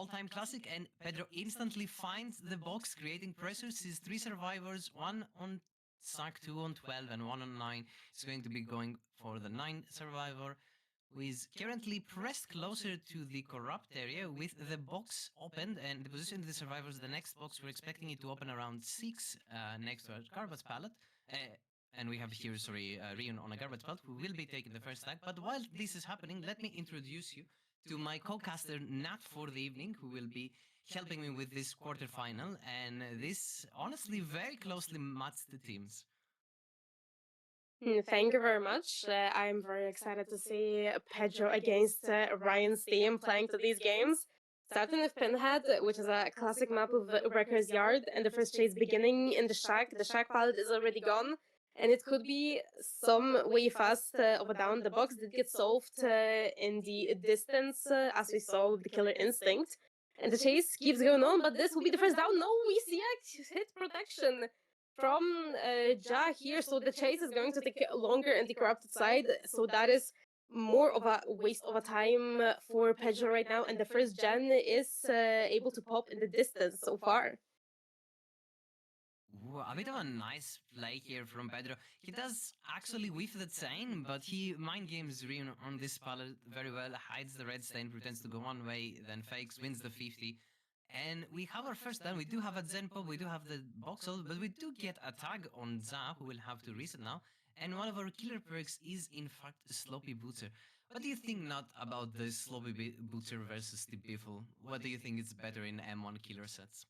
all-time classic, and Pedro instantly finds the box, creating pressure. Sees 3 survivors, one on Sack, two on 12, and one on 9. He's going to be going for the 9 survivor, who is currently pressed closer to the corrupt area with the box opened and the position of the survivors. The next box, we're expecting it to open around 6 next to our garbage pallet. Uh, and we have here, sorry, Ryun on a garbage pallet who will be taking the first tag. But while this is happening, let me introduce you to my co-caster Nat for the evening, who will be helping me with this quarterfinal. And this honestly very closely matched the teams. Thank you very much. I'm very excited to see Pedro against Ryan's team playing to these games. Starting with Pinhead, which is a classic map of Wrecker's Yard, and the first chase beginning in the shack. The shack pallet is already gone, and it could be some way fast of a down. The box did get solved in the distance, as we saw with the Killer Instinct. And the chase keeps going on, but this will be the first down. No, we see a hit protection from Ja here, so the chase is going to take longer in the corrupted side, so that is more of a waste of a time for Pedro right now, and the first gen is able to pop in the distance so far. Ooh, a bit of a nice play here from Pedro. He does actually whiff the chain, but he mind games Ryun on this pallet very well, hides the red stain, pretends to go one way, then fakes, wins the 50. And we have our first down. We do have a Zen Pop, we do have the Voxel, but we do get a tag on Za, who will have to reset now. And one of our killer perks is, in fact, Sloppy Booter. What do you think not about the Sloppy Booter versus the Biffle? What do you think is better in M1 killer sets?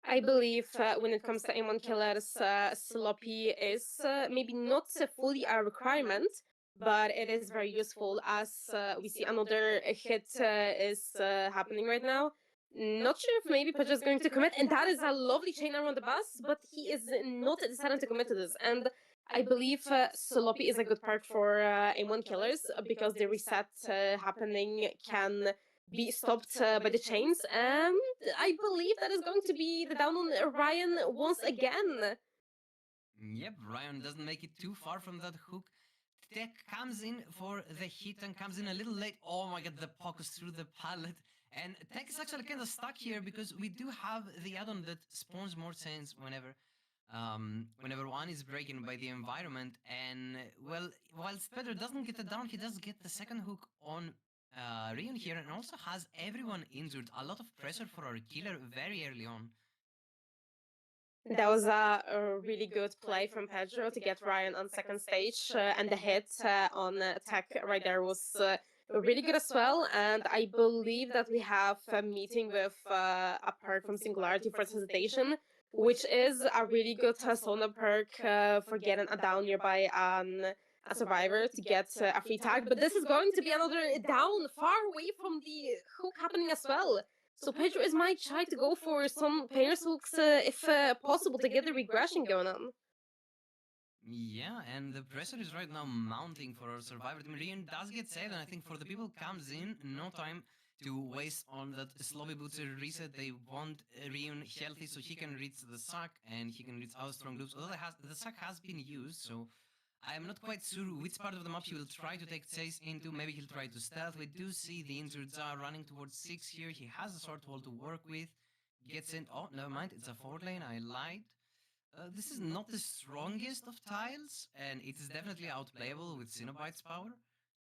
I believe when it comes to M1 killers, Sloppy is maybe not fully a requirement, but it is very useful as we see another hit is happening right now. Not sure if maybe Paja is going to commit, and that is a lovely chain around the bus, but he is not deciding to commit to this. And I believe Sloppy is a good part for M1 killers because the reset happening can be stopped by the chains, and I believe that is going to be the down on Ryan once again. Yep, Ryan doesn't make it too far from that hook. Tech comes in for the hit and comes in a little late. Oh my god, the pockets through the pallet. And Tech is actually kind of stuck here because we do have the add-on that spawns more chains whenever one is breaking by the environment. And well, whilst Pedro doesn't get it down, he does get the second hook on Ryun here and also has everyone injured. A lot of pressure for our killer very early on. That was a really good play from Pedro to get Ryan on second stage, and the hit on Tech right there was really good as well. And I believe that we have a meeting with apart from Singularity for Hesitation, which is a really good Sona perk for getting a down nearby a survivor to get a free tag. But this is going to be another down far away from the hook happening as well. So Pedro is might try to go for some Painter's hooks if possible to get the regression going on. Yeah, and the pressure is right now mounting for our survivor team. Ryun does get saved, and I think for the people comes in, no time to waste on that sloppy booter reset. They want Ryun healthy so he can reach the sack and he can reach our strong loops. Although the sack has been used, so I am not quite sure which part of the map he will try to take chase into. Maybe he'll try to stealth. We do see the injured Zar running towards 6 here. He has a short wall to work with. Gets in. Oh, never mind. It's a 4 lane. I lied. This is not the strongest of tiles, and it is definitely outplayable with Cenobite's power.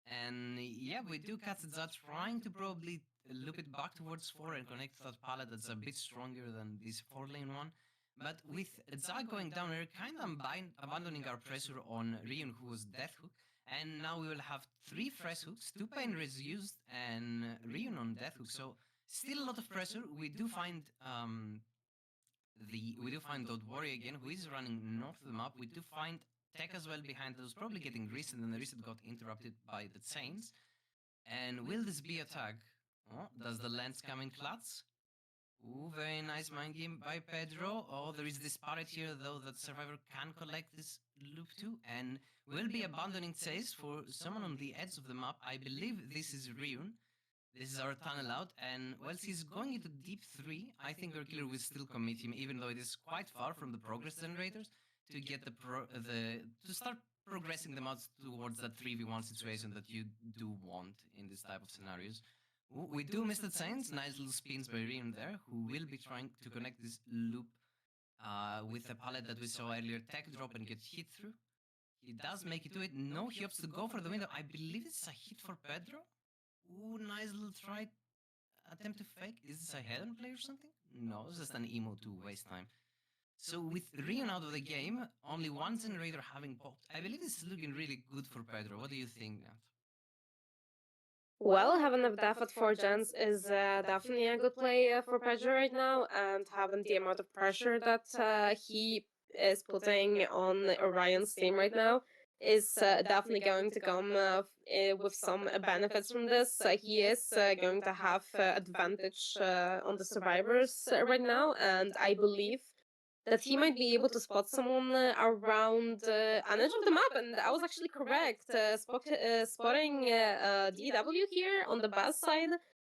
And yeah, we do catch Zad trying to probably loop it back towards 4 and connect to that pallet that's a bit stronger than this 4 lane one. But with Zad going down, we're kind of abandoning our pressure on Ryun, who was Death Hook. And now we will have 3 fresh hooks, 2 pain res used, and Ryun on Death Hook. So still a lot of pressure. We do find Dot Warrior again, who is running north of the map. We do find Tech as well behind those, probably getting reset, and the reset got interrupted by the chains. And will this be a tag? Oh, does the lens come in clutch? Ooh, very nice mind game by Pedro. Oh, there is this parrot here, though, that Survivor can collect this loop too, and will be abandoning chase for someone on the edge of the map. I believe this is Ryun. This is our tunnel out, and whilst he's going into deep 3, I think our killer will still commit him, even though it is quite far from the progress generators, to get to start progressing them out towards that 3v1 situation that you do want in this type of scenarios. Ooh, we do miss the Saints. Nice little spins by Ryun there, who will be trying to connect this loop with the pallet that we saw earlier. Tech drop and get hit through. He does make it to it. No, he opts to go for the window. I believe it's a hit for Pedro. Ooh, nice little try. Attempt to fake. Is this a head-on play or something? No, it's just an emo to waste time. So with Ryun out of the game, only one generator having popped. I believe this is looking really good for Pedro. What do you think, Nat? Well, having a death at 4 gens is definitely a good play for Pedro right now, and having the amount of pressure that he is putting on Orion's team right now is definitely going to come with some benefits from this. He is going to have advantage on the survivors right now, and I believe that he might be able to spot someone around an edge of the map. And I was actually correct. Spotting DW here on the bus side,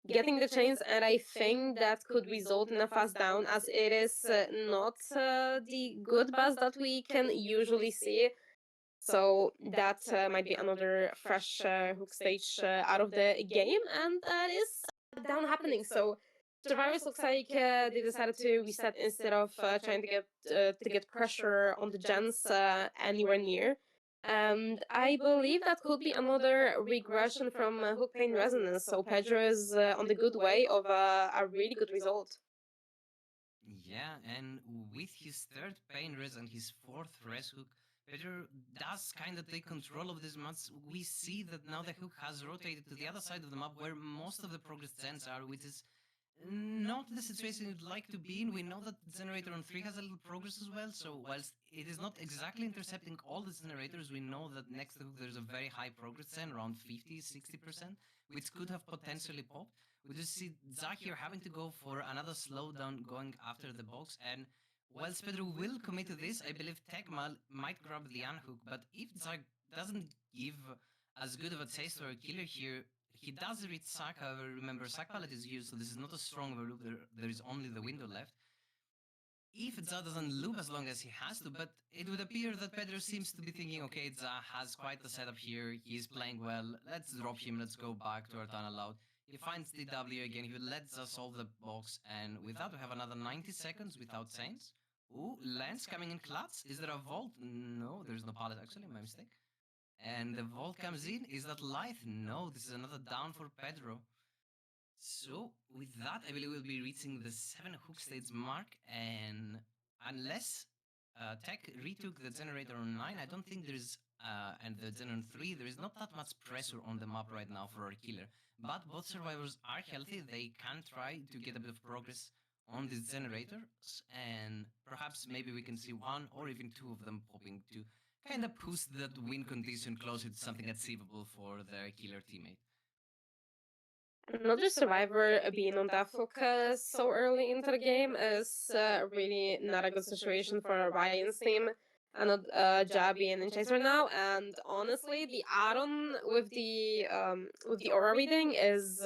getting the chains, and I think that could result in a fast down, as it is not the good bus that we can usually see. So that might be another fresh hook stage out of the game, and that is down happening. So Survivors looks like they decided to reset instead of trying to get pressure on the gens anywhere near. And I believe that could be another regression from Hook Pain Resonance. So Pedro is on the good way of a really good result. Yeah, and with his third pain res and his fourth res hook, Pedro does kind of take control of this match. We see that now the hook has rotated to the other side of the map where most of the progress gens are, which is not the situation you'd like to be in. We know that Generator on 3 has a little progress as well, so whilst it is not exactly intercepting all the generators, we know that next to hook there's a very high progress gen, around 50-60%, which could have potentially popped. We just see Zach here having to go for another slowdown going after the box, and whilst Pedro will commit to this, I believe Tekmal might grab the unhook, but if Zach doesn't give as good of a taste for a killer here, he does reach Sack. However, remember, Sack pallet is used, so this is not a strong overloop. There is only the window left. If Za doesn't loop as long as he has to, but it would appear that Pedro seems to be thinking, okay, Za has quite the setup here, he's playing well, let's drop him, let's go back to our tunnel out. He finds the W again, he will let Za solve the box, and with that we have another 90 seconds without Saints. Ooh, Lance coming in clutch. Is there a vault? No, there's no pallet actually, my mistake. And the vault comes in. Is that light? No, this is another down for Pedro. So, with that, I believe we'll be reaching the 7 hook stage mark, and unless Tech retook the generator on 9, I don't think there's, and the gen on 3, there is not that much pressure on the map right now for our killer. But both survivors are healthy, they can try to get a bit of progress on these generators, and perhaps maybe we can see one or even two of them popping to kind of push that win condition closer to something achievable for their killer teammate. Another survivor being on that focus so early into the game is really not a good situation for Ryan's team. And Jab being in chase right now, and honestly, the add-on with the aura reading is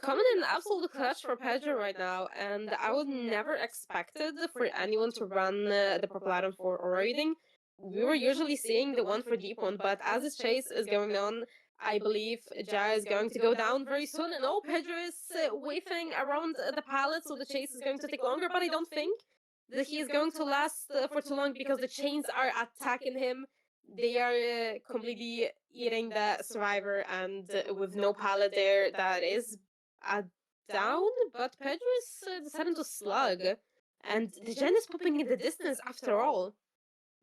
coming in absolute clutch for Pedro right now. And I would never expected for anyone to run the purple add-on for aura reading. We were usually seeing the one for deep one, but as this chase is going on, I believe Ja is going to go down very soon, and oh, Pedro is waving around the pallet, so the chase is going to take longer, but I don't think that he is going to last for too long because the chains are attacking him. They are completely eating the survivor, and with no pallet there, that is a down, but Pedro is deciding to slug, and the gen is popping in the distance after all.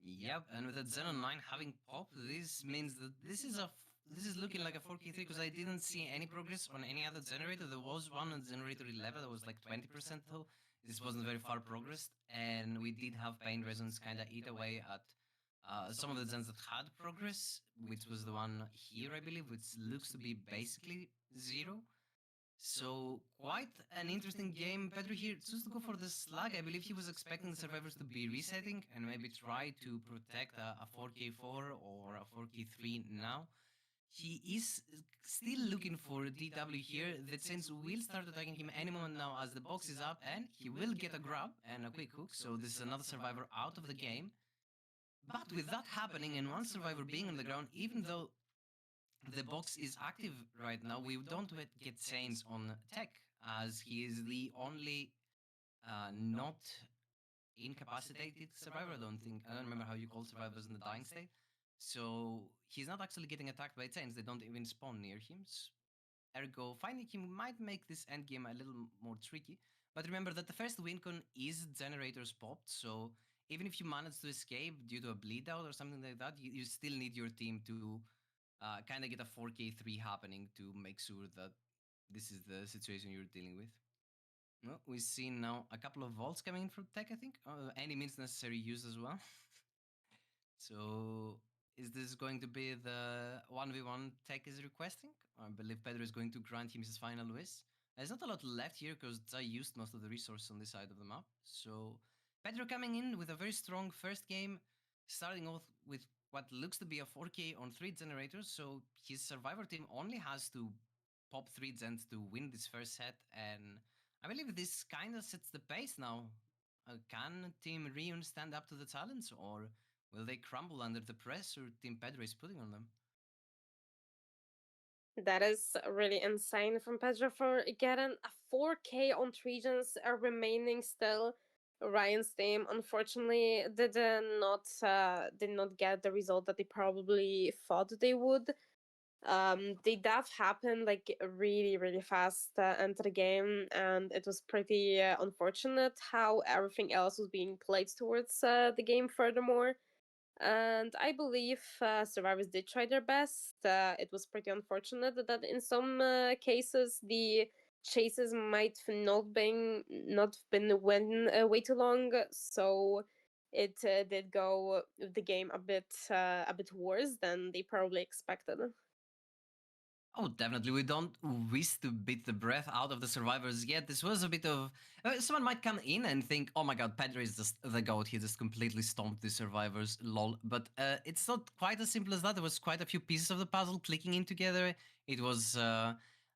Yep, and with the Xenon 9 having popped, this means that this is looking like a 4K3 because I didn't see any progress on any other generator. There was one on generator 11 that was like 20% though. This wasn't very far progressed, and we did have pain resonance kind of eat away at some of the gens that had progress, which was the one here, I believe, which looks to be basically zero. So quite an interesting game. Pedro here chooses to go for the slug. I believe he was expecting the survivors to be resetting and maybe try to protect a 4K4 or a 4K3 now. He is still looking for DW here. That sense will start attacking him any moment now as the box is up, and he will get a grab and a quick hook. So this is another survivor out of the game. But with that happening and one survivor being on the ground, even though the box is active right now. We don't get Saints on tech, as he is the only not incapacitated survivor. I don't remember how you call survivors in the dying state. So he's not actually getting attacked by Saints. They don't even spawn near him. Ergo, finding him might make this endgame a little more tricky. But remember that the first win con is generators popped, so even if you manage to escape due to a bleed out or something like that, you still need your team to kind of get a 4K3 happening to make sure that this is the situation you're dealing with. Well, we see now a couple of vaults coming in from tech, I think. Any means necessary use as well. So, is this going to be the 1v1 tech is requesting? I believe Pedro is going to grant him his final wish. There's not a lot left here because I used most of the resources on this side of the map. So, Pedro coming in with a very strong first game, starting off with what looks to be a 4K on 3 generators. So, his survivor team only has to pop 3 gens to win this first set. And I believe this kind of sets the pace now. Can Team Ryun stand up to the challenge, or will they crumble under the pressure Team Pedro is putting on them? That is really insane from Pedro for getting a 4K on regions remaining still. Ryan's team unfortunately did not get the result that they probably thought they would. The death happened like really fast into the game, and it was pretty unfortunate how everything else was being played towards the game. Furthermore, and I believe survivors did try their best. It was pretty unfortunate that in some cases the chases might have not been win way too long, so it did go the game a bit worse than they probably expected. Oh, definitely. We don't wish to beat the breath out of the survivors yet. This was a bit of. Someone might come in and think, oh my god, Pedro is just the goat. He just completely stomped the survivors, lol. But it's not quite as simple as that. There was quite a few pieces of the puzzle clicking in together. It was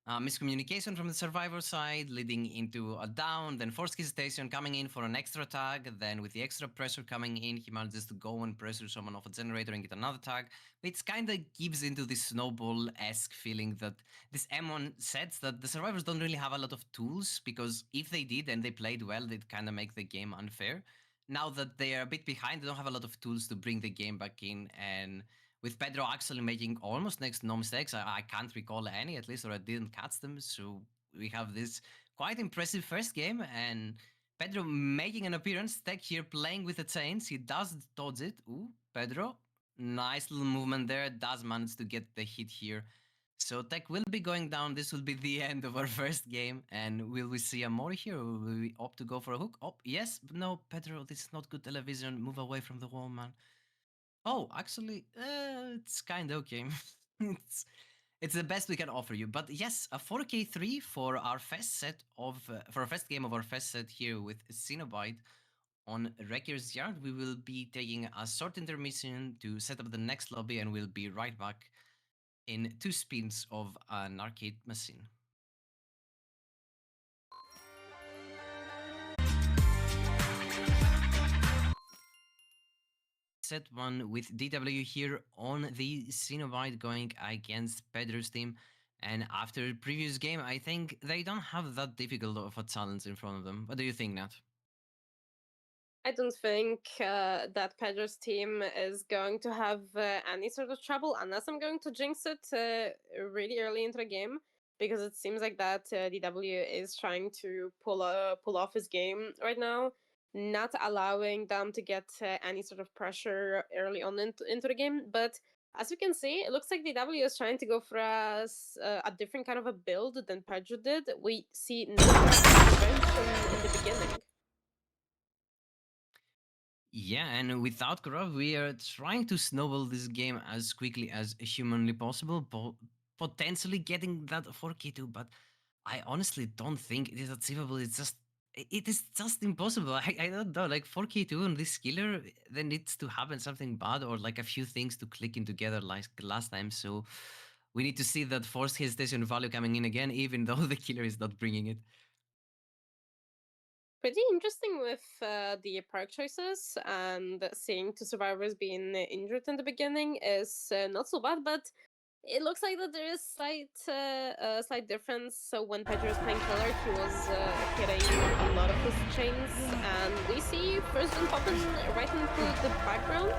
miscommunication from the survivor side, leading into a down, then forced hesitation coming in for an extra tag. Then, with the extra pressure coming in, he manages to go and pressure someone off a generator and get another tag. It kind of gives into this snowball-esque feeling that this M1 sets that the survivors don't really have a lot of tools, because if they did and they played well, they'd kind of make the game unfair. Now that they are a bit behind, they don't have a lot of tools to bring the game back in. And with Pedro actually making almost next to no mistakes, I can't recall any at least, or I didn't catch them. So we have this quite impressive first game, and Pedro making an appearance. Tech here playing with the chains. He does dodge it. Ooh, Pedro. Nice little movement there. Does manage to get the hit here. So Tech will be going down. This will be the end of our first game. And will we see a more here, or will we opt to go for a hook? Oh, yes. But no, Pedro, this is not good television. Move away from the wall, man. Oh, actually, it's kind of okay. it's it's the best we can offer you. But yes, a 4K3 for our first set of for our first game of our first set here with Cenobite on Wrecker's Yard. We will be taking a short intermission to set up the next lobby, and we'll be right back in 2 spins of an arcade machine. Set 1 with DW here on the Cenobite going against Pedro's team. And after the previous game, I think they don't have that difficult of a challenge in front of them. What do you think, Nat? I don't think that Pedro's team is going to have any sort of trouble unless I'm going to jinx it really early into the game, because it seems like that DW is trying to pull off his game right now, not allowing them to get any sort of pressure early on into the game. But as you can see, it looks like DW is trying to go for a different kind of a build than Pedro did. We see no intervention in the beginning. Yeah, and without Korov, we are trying to snowball this game as quickly as humanly possible, potentially getting that 4K2, but I honestly don't think it is achievable. It is just impossible. I don't know. Like 4K2 on this killer, there needs to happen something bad, or like a few things to click in together like last time. So we need to see that forced hesitation value coming in again, even though the killer is not bringing it. Pretty interesting with the perk choices, and seeing two survivors being injured in the beginning is not so bad, but It looks like that there is slight difference. So when Pedro was playing killer, he was hitting a lot of his chains, and we see first gen popping right into the background.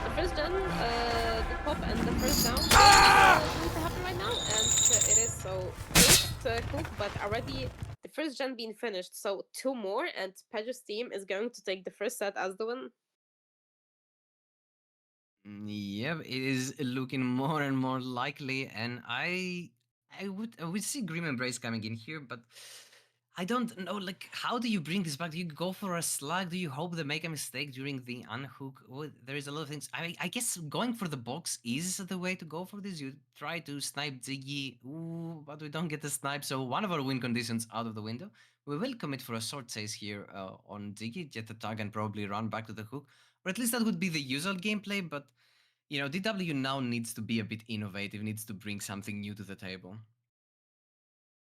The first gen, the pop and the first down going to happen right now, and it is so cool. But already the first gen being finished, so two more, and Pedro's team is going to take the first set as the win. Yep, it is looking more and more likely, and I would see Grim Embrace coming in here, but I don't know. Like, how do you bring this back? Do you go for a slug? Do you hope they make a mistake during the unhook? Well, there is a lot of things. I guess going for the box is the way to go for this. You try to snipe Ziggy, ooh, but we don't get the snipe, so one of our win conditions out of the window. We will commit for a short chase here on Ziggy, get the tag, and probably run back to the hook. Or at least that would be the usual gameplay, but DW now needs to be a bit innovative, needs to bring something new to the table.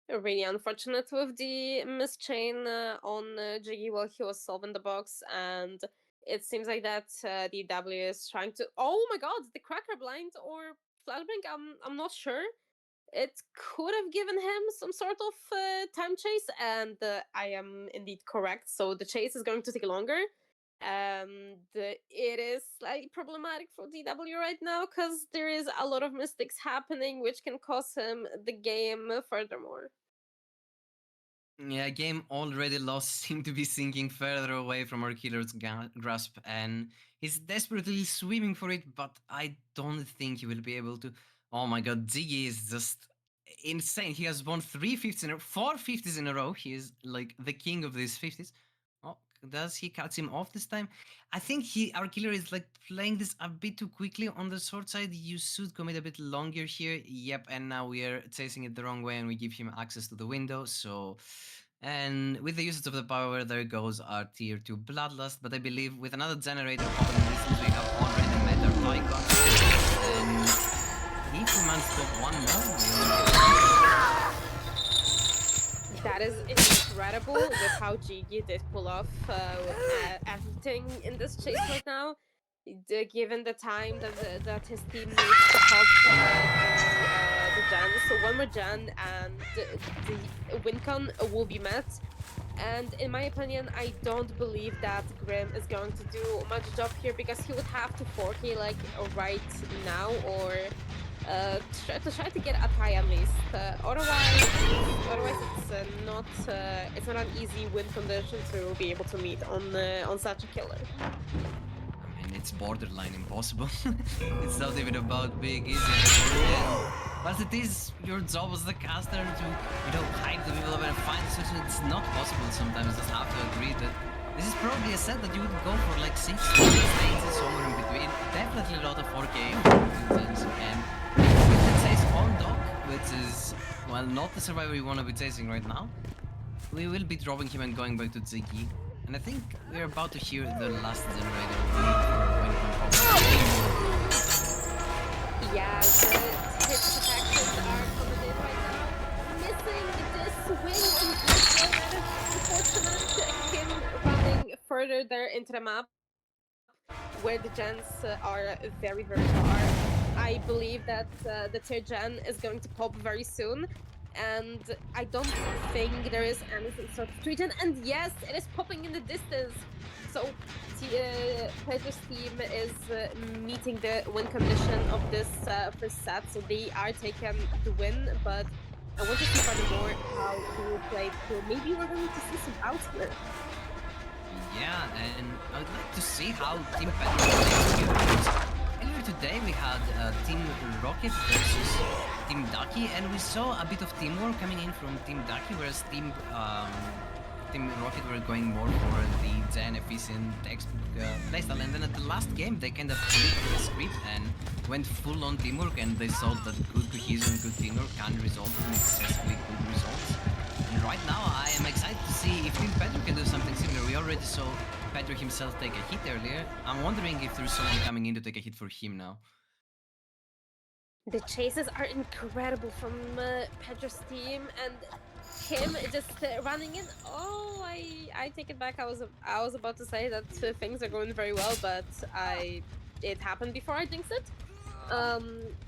Really unfortunate with the miss chain on Jiggy while he was solving the box, and it seems like that DW is trying to. Oh my god, the cracker blind or flashbang? I'm not sure. It could have given him some sort of time chase, and I am indeed correct. So the chase is going to take longer. It is slightly problematic for DW right now because there is a lot of mistakes happening, which can cost him the game furthermore. Yeah, game already lost seem to be sinking further away from our killer's grasp, and he's desperately swimming for it, but I don't think he will be able to. Oh my god, Ziggy is just insane. He has won 3 50s in a 4 50s in a row. He is like the king of these 50s. Oh, does he cut him off this time? I think our killer is like playing this a bit too quickly on the short side. You should commit a bit longer here. Yep, and now we are chasing it the wrong way and we give him access to the window. So, and with the usage of the power, there goes our tier 2 Bloodlust. But I believe with another generator popping in distance, we have already met our Tycon. And if we manage to pop one more, that is incredible with how Gigi did pull off everything in this chase right now. Given the time that his team needs to pop the gen, so one more gen and the win con will be met. And in my opinion, I don't believe that Grim is going to do much job here because he would have to 4K like right now or try to get a tie at least. Otherwise, it's not an easy win condition to be able to meet on such a killer. I mean, it's borderline impossible. It's not even about being easy. But it is your job as the caster to, hype the people up and find the solution. It's not possible sometimes. Just have to agree that this is probably a set that you would go for like 6 stages somewhere in between. Definitely a lot of 4K intense. And it says on dock, which is, well, not the survivor you want to be chasing right now. We will be dropping him and going back to Ziggy. And I think we're about to hear the last generator Yeah, the hit protections are coming in right now. Missing this wing on Pedro, that is unfortunate. Him running further there into the map where the gens are very, very far. I believe that the tier gen is going to pop very soon. And I don't think there is anything sort of region. And yes, it is popping in the distance. So Pedro's team is meeting the win condition of this first set. So they are taking the win, but I want to see furthermore how he will play. So maybe we're going to see some outsplit. Yeah, and I would like to see how Team Pedro plays together. Earlier today we had Team Rocket versus Team Ducky, and we saw a bit of teamwork coming in from Team Ducky, whereas Team Rocket were going more for the gen efficient textbook playstyle. And then at the last game they kind of flipped the script and went full on teamwork, and they saw that good cohesion, good teamwork can result in excessively good results. And right now I am excited to see if Team Pedro can do something similar. We already saw Pedro himself take a hit earlier. I'm wondering if there's someone coming in to take a hit for him now. The chases are incredible from Pedro's team, and him just running in. Oh, I take it back. I was about to say that things are going very well, but it happened before I jinxed it.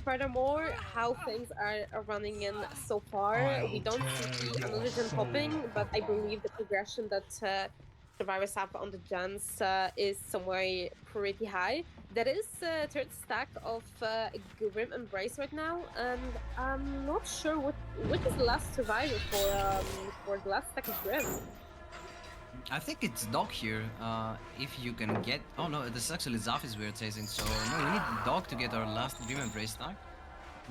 Furthermore, how things are running in so far, we don't see another gen popping, but I believe the progression that survivors have on the gens is somewhere pretty high. There is a third stack of Grim Embrace right now, and I'm not sure which is the last survivor for the last stack of Grim. I think it's Dog here. If you can get. Oh no, this is actually Zafis we're chasing. So no, we need Dog to get our last Grim Embrace stack.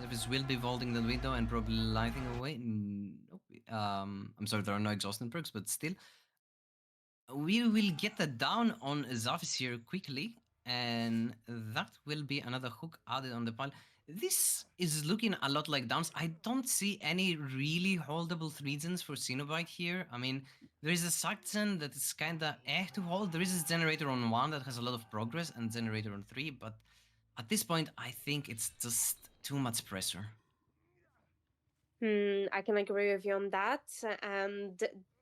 Zafis will be vaulting the window and probably lighting away. Nope. I'm sorry, there are no exhausting perks, but still, we will get that down on Zafis here quickly, and that will be another hook added on the pile. This is looking a lot like Downs. I don't see any really holdable reasons for Cenobite here. I mean, there is a Saxon that is kinda to hold. There is a generator on 1 that has a lot of progress and generator on 3, but at this point, I think it's just too much pressure. I can agree with you on that. And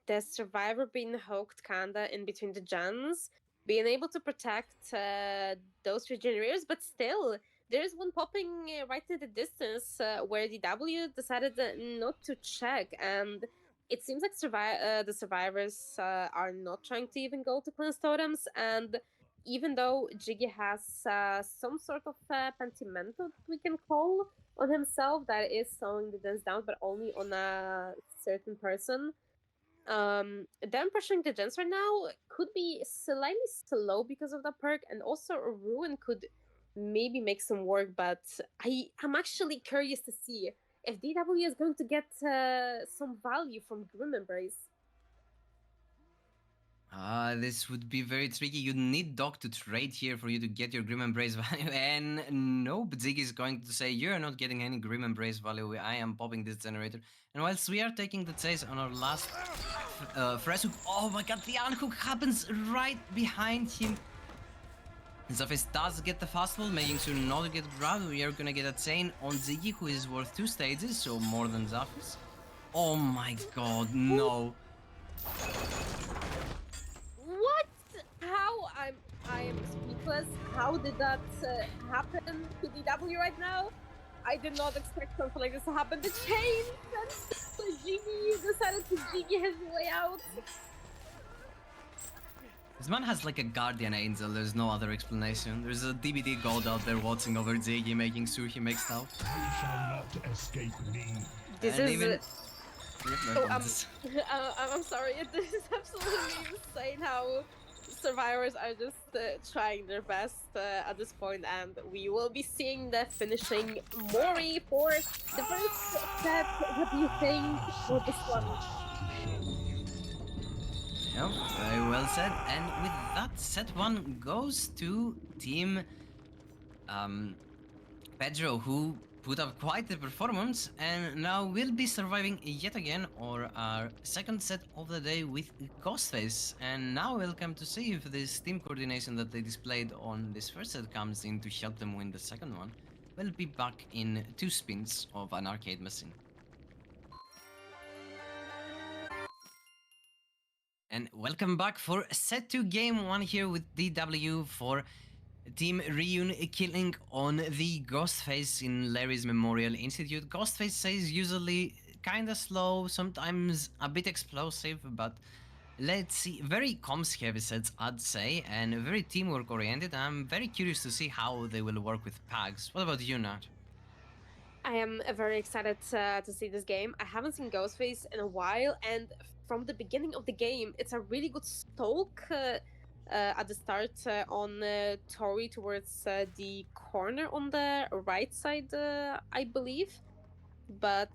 the survivor being hooked kinda in between the gens, being able to protect those regenerators, but still, there's one popping right in the distance where DW decided not to check. And it seems like the survivors are not trying to even go to cleanse totems. And even though Jiggy has some sort of pentimento, we can call, on himself that is slowing the dance down, but only on a certain person. Them pushing the gens right now could be slightly slow because of that perk, and also a ruin could maybe make some work. But I'm actually curious to see if DW is going to get some value from Grim Embrace. This would be very tricky. You need Doc to trade here for you to get your Grim Embrace value. And nope, Ziggy is going to say, you're not getting any Grim Embrace value. I am popping this generator. And whilst we are taking the chase on our last fresh hook, oh my god, the unhook happens right behind him. Zafis does get the fastball, making sure not to get grabbed. We are gonna get a chain on Ziggy, who is worth 2 stages, so more than Zafis. Oh my god, no. What? How? I am speechless. How did that happen to DW right now? I did not expect something like this to happen. The chain and Jiggy decided to Jiggy his way out. This man has like a guardian angel, there's no other explanation. There's a DBD god out there watching over Ziggy, making sure he makes out. You shall not escape me. This And is. even... Oh, I'm sorry. This is absolutely insane how survivors are just trying their best at this point, and we will be seeing the finishing Mori for the first set. What do you think for this one? Yeah, very well said. And with that, set 1 goes to team Pedro, who put up quite the performance and now will be surviving yet again or our second set of the day with Ghostface. And now we'll come to see if this team coordination that they displayed on this first set comes in to help them win the second one. We'll be back in 2 spins of an arcade machine. And welcome back for set 2 game 1 here with DW for Team Ryun killing on the Ghostface in Larry's Memorial Institute. Ghostface says usually kinda slow, sometimes a bit explosive, but let's see, very comms heavy sets I'd say, and very teamwork oriented. I'm very curious to see how they will work with Pags. What about you, Nat? I am very excited to see this game. I haven't seen Ghostface in a while, and from the beginning of the game, it's a really good stalk at the start on Tori towards the corner on the right side, I believe. But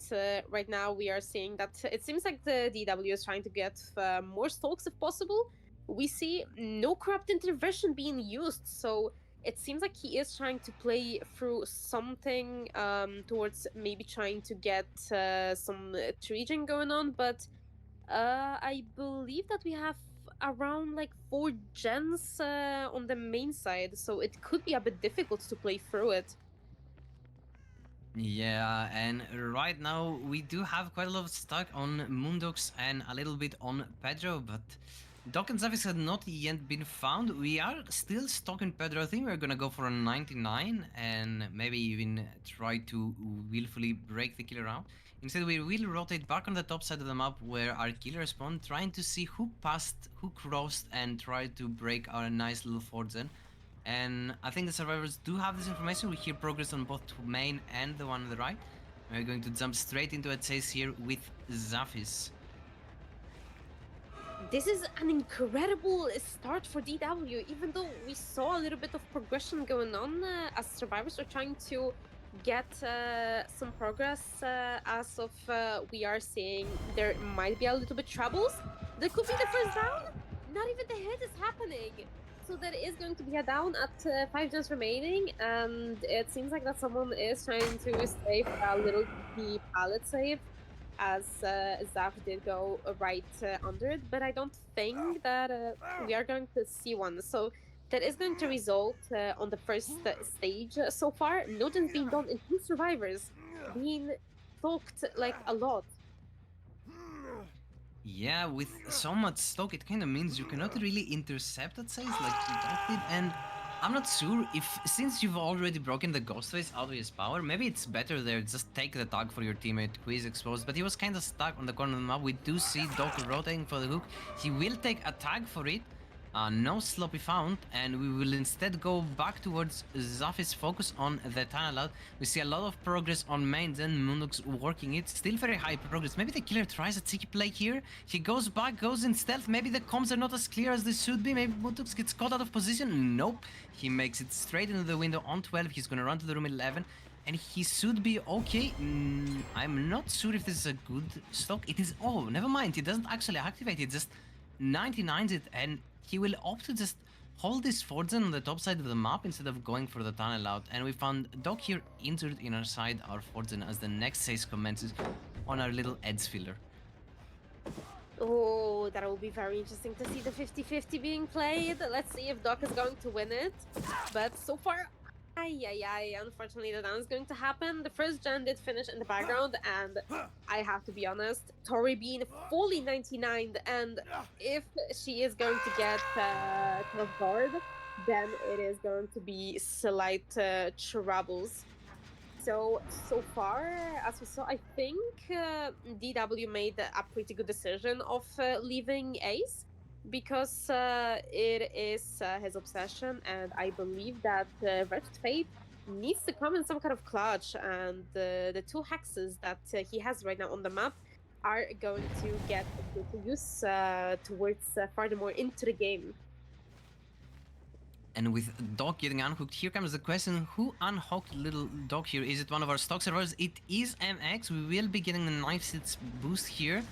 right now, we are seeing that it seems like the DW is trying to get more stalks if possible. We see no corrupt intervention being used, so it seems like he is trying to play through something towards maybe trying to get some triggering going on. But I believe that we have around like 4 gens on the main side, so it could be a bit difficult to play through it. Yeah, and right now we do have quite a lot of stock on Moondogs and a little bit on Pedro, but Doc and Zavis had not yet been found. We are still stalking Pedro. I think we're gonna go for a 99 and maybe even try to willfully break the killer out. Instead, we will rotate back on the top side of the map where our killer spawned, trying to see who passed, who crossed, and try to break our nice little fort zone. And I think the survivors do have this information. We hear progress on both main and the one on the right. We're going to jump straight into a chase here with Zavis. This is an incredible start for DW, even though we saw a little bit of progression going on as survivors are trying to get some progress. As of we are seeing, there might be a little bit troubles. That could be the first down. Not even the hit is happening. So there is going to be a down at 5 gens remaining, and it seems like that someone is trying to stay for a little key pallet save, as Zaf did go right under it, but I don't think that we are going to see one. So that is going to result on the first stage so far. No gens being done in 2 survivors, being talked like a lot. Yeah, with so much stock, it kind of means you cannot really intercept that size like Doc did, and I'm not sure if, since you've already broken the ghost face out of his power, maybe it's better there, just take the tag for your teammate who is exposed, but he was kind of stuck on the corner of the map. We do see Doc rotating for the hook. He will take a tag for it. No sloppy found, and we will instead go back towards Zafis, focus on the tunnel out. We see a lot of progress on main, then Munduk's working it. Still very high progress. Maybe the killer tries a cheeky play here. He goes back, goes in stealth. Maybe the comms are not as clear as they should be. Maybe Munduk gets caught out of position. Nope. He makes it straight into the window on 12. He's gonna run to the room 11. And he should be okay. I'm not sure if this is a good stock. It is. Oh, never mind. He doesn't actually activate it. Just 99s it, and he will opt to just hold this fort zone on the top side of the map instead of going for the tunnel out. And we found Doc here injured in our side, our fort zone, as the next chase commences on our little edge filler. Oh, that will be very interesting to see the 50-50 being played. Let's see if Doc is going to win it. But so far, unfortunately the down is going to happen. The first gen did finish in the background, and I have to be honest, Tori being fully 99'd, and if she is going to get cross guard, then it is going to be slight troubles. So far, as we saw, I think DW made a pretty good decision of leaving Ace, because it is his obsession, and I believe that Wretched Fate needs to come in some kind of clutch, and the 2 hexes that he has right now on the map are going to get to use towards furthermore into the game. And with Doc getting unhooked, here comes the question, who unhooked little Doc here? Is it one of our stock servers? It is MX. We will be getting the knife sits boost here.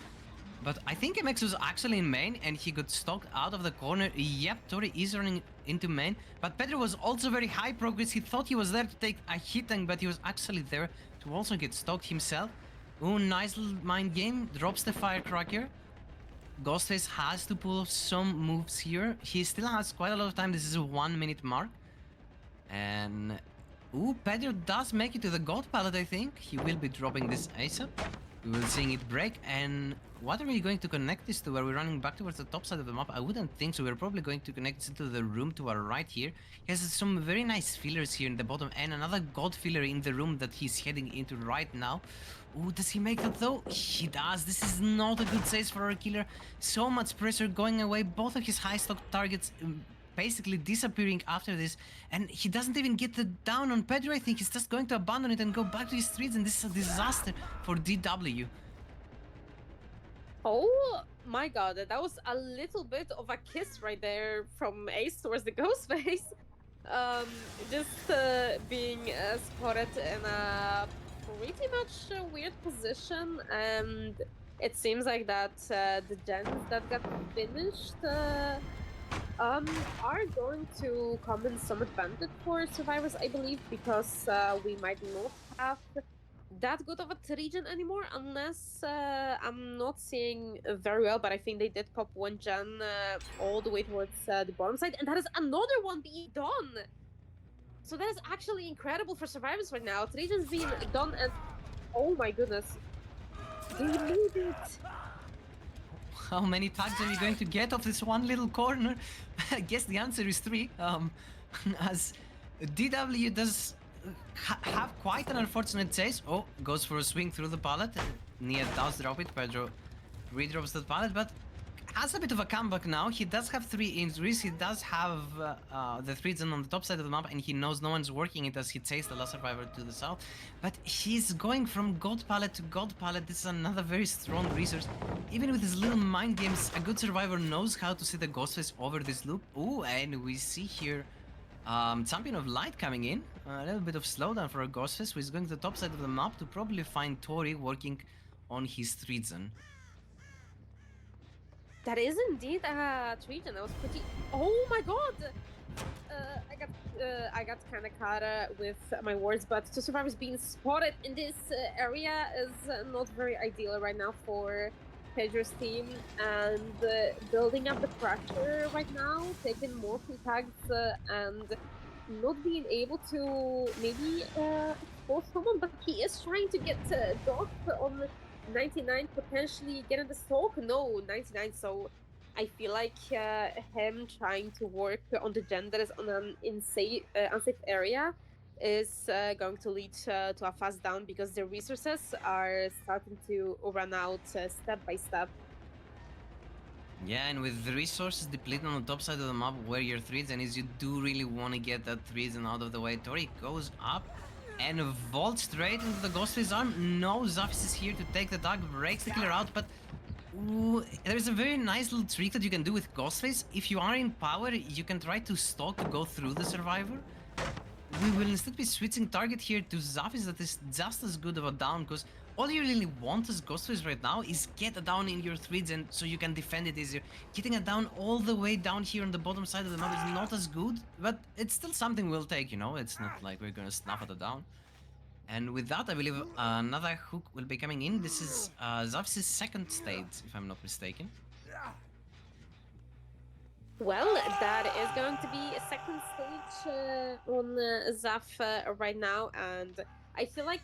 But I think MX was actually in main, and he got stalked out of the corner. Yep, Tori is running into main. But Pedro was also very high progress. He thought he was there to take a hit tank, but he was actually there to also get stalked himself. Oh, nice little mind game. Drops the firecracker. Ghostface has to pull off some moves here. He still has quite a lot of time. This is a 1 minute mark. And... ooh, Pedro does make it to the gold pallet, I think. He will be dropping this ASAP. We will see it break, and what are we going to connect this to? Are we running back towards the top side of the map? I wouldn't think so. We're probably going to connect it to the room to our right here. He has some very nice fillers here in the bottom, and another gold filler in the room that he's heading into right now. Ooh, does he make that though? He does. This is not a good chase for our killer. So much pressure going away. Both of his high stock targets basically disappearing after this, and he doesn't even get the down on Pedro. I think he's just going to abandon it and go back to his streets, and this is a disaster for DW. Oh my god, that was a little bit of a kiss right there from Ace towards the ghost face. Just being spotted in a pretty much weird position, and it seems like that the gens that got finished are going to come in some advantage for survivors, I believe, because we might not have that good of a region anymore, unless I'm not seeing very well, but I think they did pop 1 gen all the way towards the bottom side, and that is another one being done. So that is actually incredible for survivors right now. 3 gens being done, and oh my goodness, they made it. How many tags are you going to get off this one little corner? I guess the answer is 3. As DW does have quite an unfortunate chase. Oh, goes for a swing through the pallet. Nia does drop it. Pedro redrops the pallet, but has a bit of a comeback now. He does have 3 injuries. He does have the 3 zone on the top side of the map, and he knows no one's working it as he chased the last survivor to the south. But he's going from gold pallet to gold pallet. This is another very strong resource. Even with his little mind games, a good survivor knows how to see the ghost face over this loop. Ooh, and we see here Champion of Light coming in. A little bit of slowdown for a Ghostface, who is going to the top side of the map to probably find Tori working on his 3 zone. That is indeed a treat, and I was pretty. Oh my god! I got kind of caught with my words, but 2 survivors being spotted in this area is not very ideal right now for Pedro's team, and building up the pressure right now, taking more free tags and not being able to maybe expose someone, but he is trying to get Doc on 99, potentially getting the stalk. No, 99. So I feel like him trying to work on the gen that is on an unsafe area is going to lead to a fast down, because the resources are starting to run out step by step. Yeah, and with the resources depleted on the top side of the map where your 3 zone is, you do really want to get that 3 zone out of the way. Tori goes up and vaults straight into the Ghostface arm. No, Zafis is here to take the tag, breaks the killer out, but there's a very nice little trick that you can do with Ghostface. If you are in power, you can try to stalk to go through the survivor. We will instead be switching target here to Zafis. That is just as good of a down, because all you really want as Ghostface right now is get a down in your 3 gen so you can defend it easier. Getting a down all the way down here on the bottom side of the map is not as good, but it's still something we'll take, you know? It's not like we're gonna snuff at a down. And with that, I believe another hook will be coming in. This is Zafis' second stage, if I'm not mistaken. Well, that is going to be a second stage on Zaf right now, and I feel like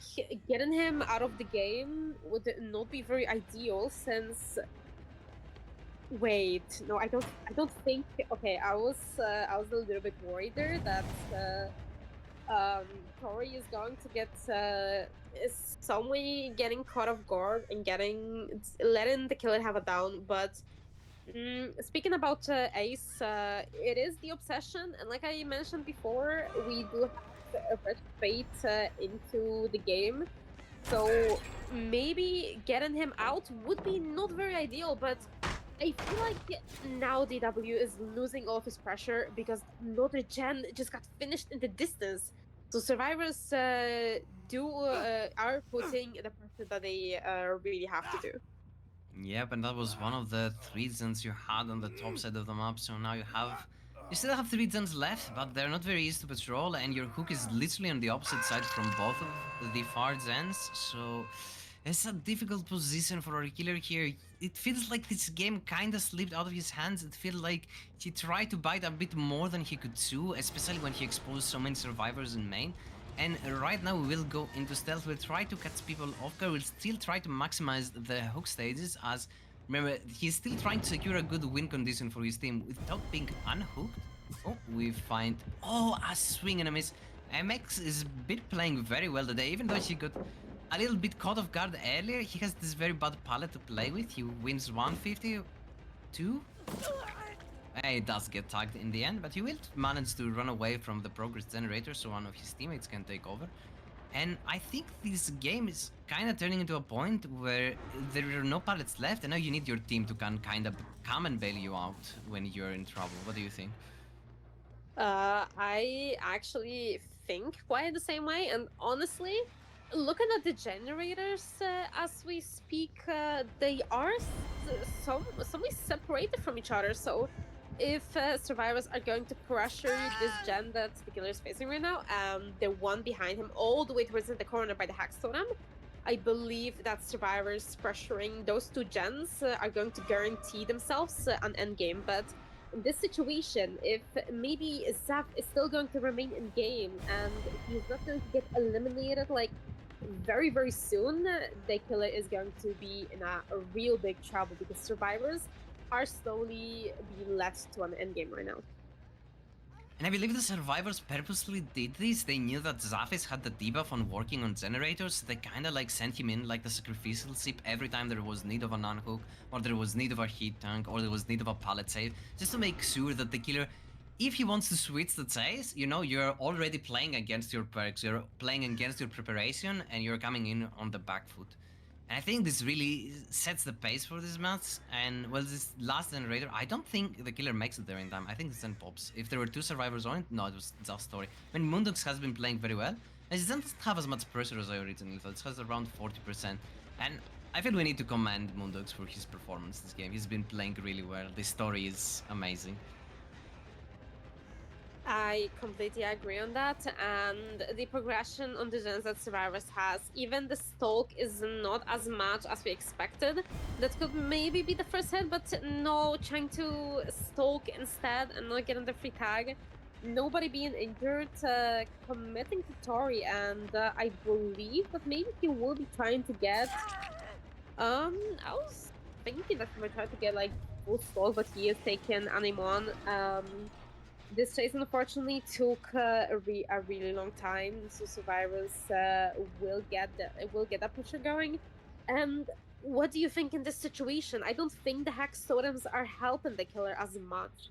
getting him out of the game would not be very ideal, since. Wait, no, I don't think. Okay, I was a little bit worried there that Tori is going to get is some way getting caught off guard and letting the killer have a down, but. Speaking about Ace, it is the obsession, and like I mentioned before, we do have a red fate into the game, so maybe getting him out would be not very ideal, but I feel like now DW is losing all of his pressure because another gen just got finished in the distance. So survivors are putting the pressure that they really have to do. Yep, and that was one of the 3 zones you had on the top side of the map, so now you still have 3 zones left, but they're not very easy to patrol, and your hook is literally on the opposite side from both of the far zones, so it's a difficult position for our killer here. It feels like this game kinda slipped out of his hands. It feels like he tried to bite a bit more than he could chew, especially when he exposed so many survivors in main. And right now we will go into stealth. We'll try to catch people off guard. We'll still try to maximize the hook stages, as remember, he's still trying to secure a good win condition for his team without being unhooked. Oh, we find a swing and a miss. MX is playing very well today, even though he got a little bit caught off guard earlier. He has this very bad palette to play with. He wins 152. He does get tagged in the end, but he will manage to run away from the progress generator, so one of his teammates can take over. And I think this game is kind of turning into a point where there are no pallets left, and now you need your team to kind of come and bail you out when you're in trouble. What do you think? I actually think quite the same way, and honestly, looking at the generators as we speak, they are somewhat separated from each other, so if survivors are going to pressure this gen that the killer is facing right now, the one behind him all the way towards the corner by the Hex Totem, I believe that survivors pressuring those 2 gens are going to guarantee themselves an endgame. But in this situation, if maybe Zaf is still going to remain in game and he's not going to get eliminated like very soon, the killer is going to be in a real big trouble, because survivors are slowly being led to an endgame right now. And I believe the survivors purposely did this. They knew that Zafis had the debuff on working on generators, so they kinda like sent him in like the sacrificial ship every time there was need of an unhook, or there was need of a heat tank, or there was need of a pallet save, just to make sure that the killer, if he wants to switch the chase, you know, you're already playing against your perks, you're playing against your preparation, and you're coming in on the back foot. And I think this really sets the pace for this match. And well, this last generator, I don't think the killer makes it there in time. I think it's 10 pops. If there were 2 survivors on it, no, it was just story. I mean, Moondogs has been playing very well. And it doesn't have as much pressure as I originally thought. It has around 40%. And I feel we need to commend Moondogs for his performance this game. He's been playing really well. The story is amazing. I completely agree on that, and the progression on the gens that Survivors has, even the stalk is not as much as we expected. That could maybe be the first hit, but no, trying to stalk instead and not getting the free tag. Nobody being injured, committing to Tori, and I believe that maybe he will be trying to get. I was thinking that he might try to get like full stalk, but he is taking Animon. This chase unfortunately took a really long time, so survivors will get that pressure going. And what do you think in this situation? I don't think the hex totems are helping the killer as much.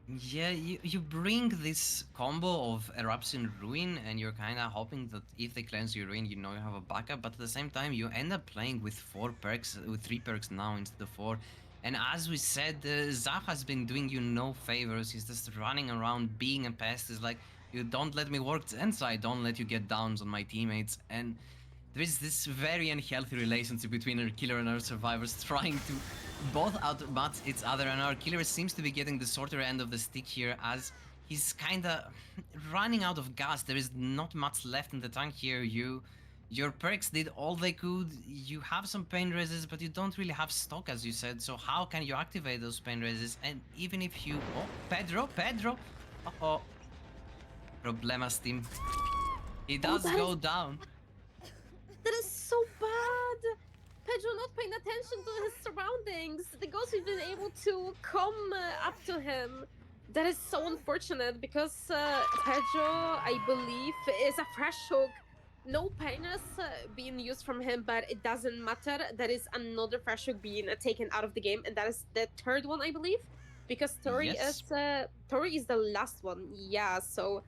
Yeah, you bring this combo of Eruption Ruin, and you're kind of hoping that if they cleanse your Ruin, you know you have a backup, but at the same time, you end up playing with 4 perks, with 3 perks now instead of 4. And as we said, Zaf has been doing you no favors. He's just running around being a pest. He's like, you don't let me work so I don't let you get downs on my teammates. And there is this very unhealthy relationship between our killer and our survivors, trying to both outmatch each other, and our killer seems to be getting the shorter end of the stick here as he's kinda running out of gas. There is not much left in the tank here. Your perks did all they could. You have some pain raises, but you don't really have stock, as you said. So how can you activate those pain raises? And even if you... Oh, Pedro! Uh-oh. Problemas, team. He does go down. That is so bad! Pedro not paying attention to his surroundings. The ghost has been able to come up to him. That is so unfortunate because Pedro, I believe, is a fresh hook. No painers being used from him, but it doesn't matter. There is another fresh hook being taken out of the game, and that is the third one, I believe, because Tori is the last one. Yeah, so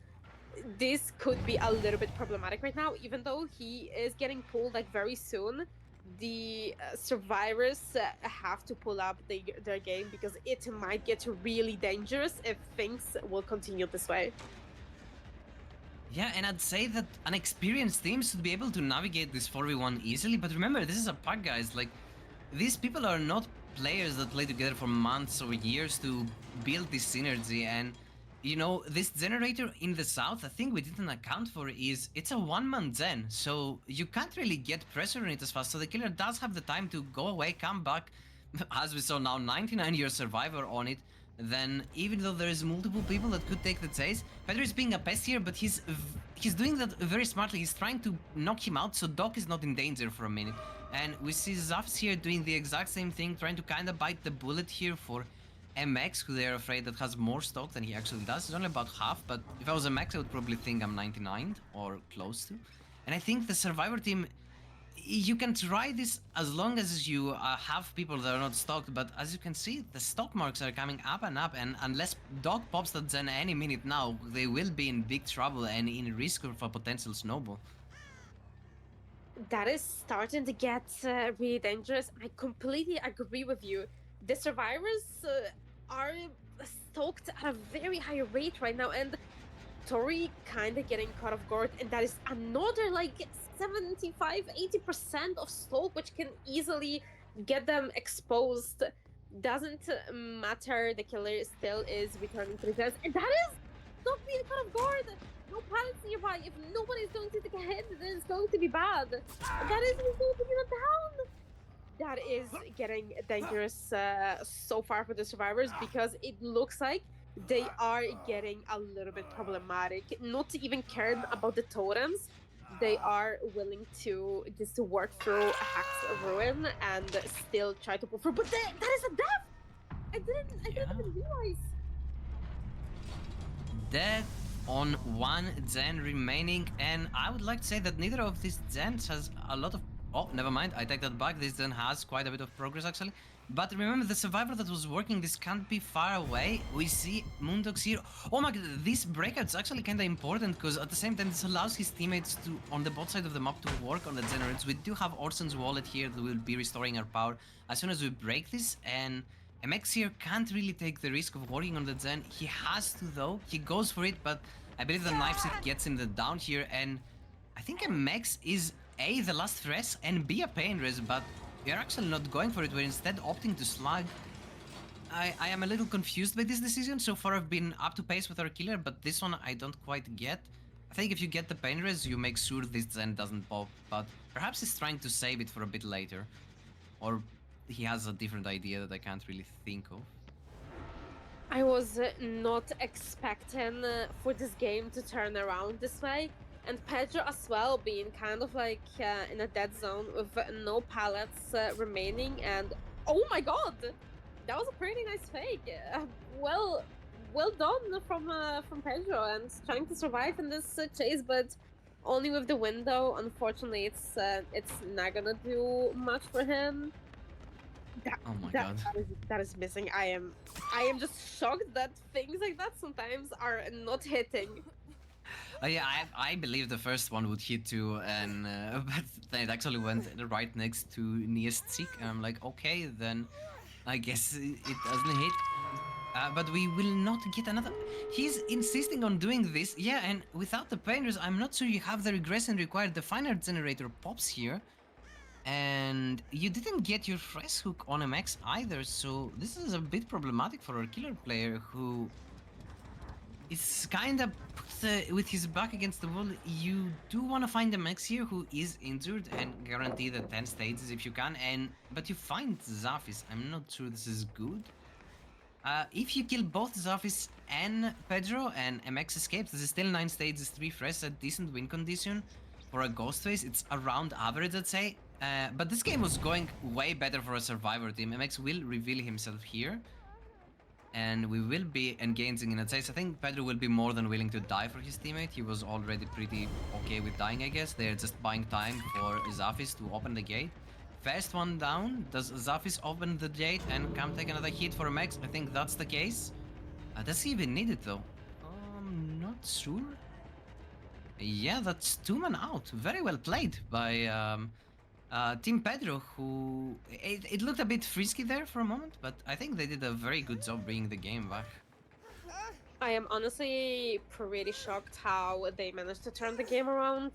this could be a little bit problematic right now, even though he is getting pulled like very soon. The survivors have to pull up their game because it might get really dangerous if things will continue this way. Yeah, and I'd say that an experienced team should be able to navigate this 4v1 easily, but remember, this is a pack, guys. Like, these people are not players that play together for months or years to build this synergy, and you know, this generator in the south, the thing we didn't account for is it's a one-man gen, so you can't really get pressure on it as fast, so the killer does have the time to go away, come back, as we saw now, 99-year survivor on it. Then even though there is multiple people that could take the chase, Pedro is being a pest here, but he's doing that very smartly. He's trying to knock him out so Doc is not in danger for a minute. And we see Zafs here doing the exact same thing, trying to kind of bite the bullet here for MX, who they're afraid that has more stock than he actually does. It's only about half, but if I was MX, I would probably think I'm 99 or close to. And I think the survivor team, you can try this as long as you have people that are not stocked, but as you can see, the stock marks are coming up, and unless Dog pops that gen any minute now, they will be in big trouble and in risk of a potential snowball. That is starting to get really dangerous. I completely agree with you. The survivors are stocked at a very high rate right now, and Tori kind of getting caught off guard, and that is another like 75-80% of stock, which can easily get them exposed. Doesn't matter, the killer still is returning to the gens, and that is not being caught off guard. No pallets nearby. If nobody's going to take a hit, then it's going to be bad. That is resulting in a down. That is getting dangerous so far for the survivors, because it looks like they are getting a little bit problematic. Not even caring about the totems, they are willing to just work through Hack's ruin and still try to pull through. But that is a death. I didn't Yeah. even realize. Dead on one Zen remaining, and I would like to say that neither of these Zens has a lot of... Oh, never mind, I take that back. This Zen has quite a bit of progress, actually. But remember, the survivor that was working, this can't be far away. We see Moondogs here. Oh my god, this breakout's actually kind of important, because at the same time, this allows his teammates to, on the bot side of the map, to work on the generates. We do have Orson's wallet here that will be restoring our power as soon as we break this, and MX here can't really take the risk of working on the Zen. He has to though, he goes for it, but I believe the knife set gets him the down here, and I think MX is A, the last threat, and B, a pain res, but we're actually not going for it, we're instead opting to slug. I am a little confused by this decision. So far I've been up to pace with our killer, but this one I don't quite get. I think if you get the pain res, you make sure this Zen doesn't pop, but perhaps he's trying to save it for a bit later. Or he has a different idea that I can't really think of. I was not expecting for this game to turn around this way. And Pedro as well being kind of like in a dead zone with no pallets remaining. And oh my god, that was a pretty nice fake. Well done from Pedro and trying to survive in this chase, but only with the window. Unfortunately, it's not gonna do much for him. Oh my god. That is missing. I am just shocked that things like that sometimes are not hitting. Yeah, I believe the first one would hit too, and but then it actually went right next to Niestik, and I'm like, okay, then I guess it doesn't hit. But we will not get another. He's insisting on doing this, yeah, and without the painters, I'm not sure you have the regression required. The finer generator pops here, and you didn't get your fresh hook on MX either, so this is a bit problematic for our killer player who is kind of with his back against the wall. You do want to find MX here who is injured and guarantee the 10 stages if you can, but you find Zafis. I'm not sure this is good. If you kill both Zafis and Pedro and MX escapes, this is still 9 stages, 3 fresh, a decent win condition. For a ghost phase, it's around average, I'd say. But this game was going way better for a survivor team. MX will reveal himself here, and we will be engaging in a chase. I think Pedro will be more than willing to die for his teammate. He was already pretty okay with dying, I guess. They're just buying time for Zafis to open the gate. First one down. Does Zafis open the gate and come take another hit for MX? I think that's the case. Does he even need it though? Not sure. Yeah, that's 2 men out. Very well played by Team Pedro, who... It looked a bit frisky there for a moment, but I think they did a very good job bringing the game back. I am honestly pretty shocked how they managed to turn the game around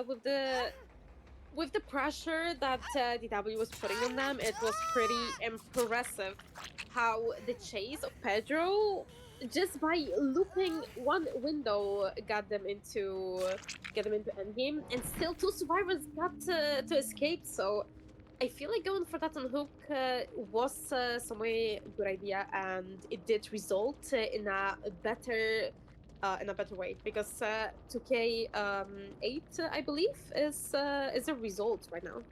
with the pressure that DW was putting on them. It was pretty impressive how the chase of Pedro, just by looping one window, got them into endgame, and still 2 survivors got to escape. So I feel like going for that on hook was some way a good idea, and it did result in a better way, because 2K8 I believe is a result right now.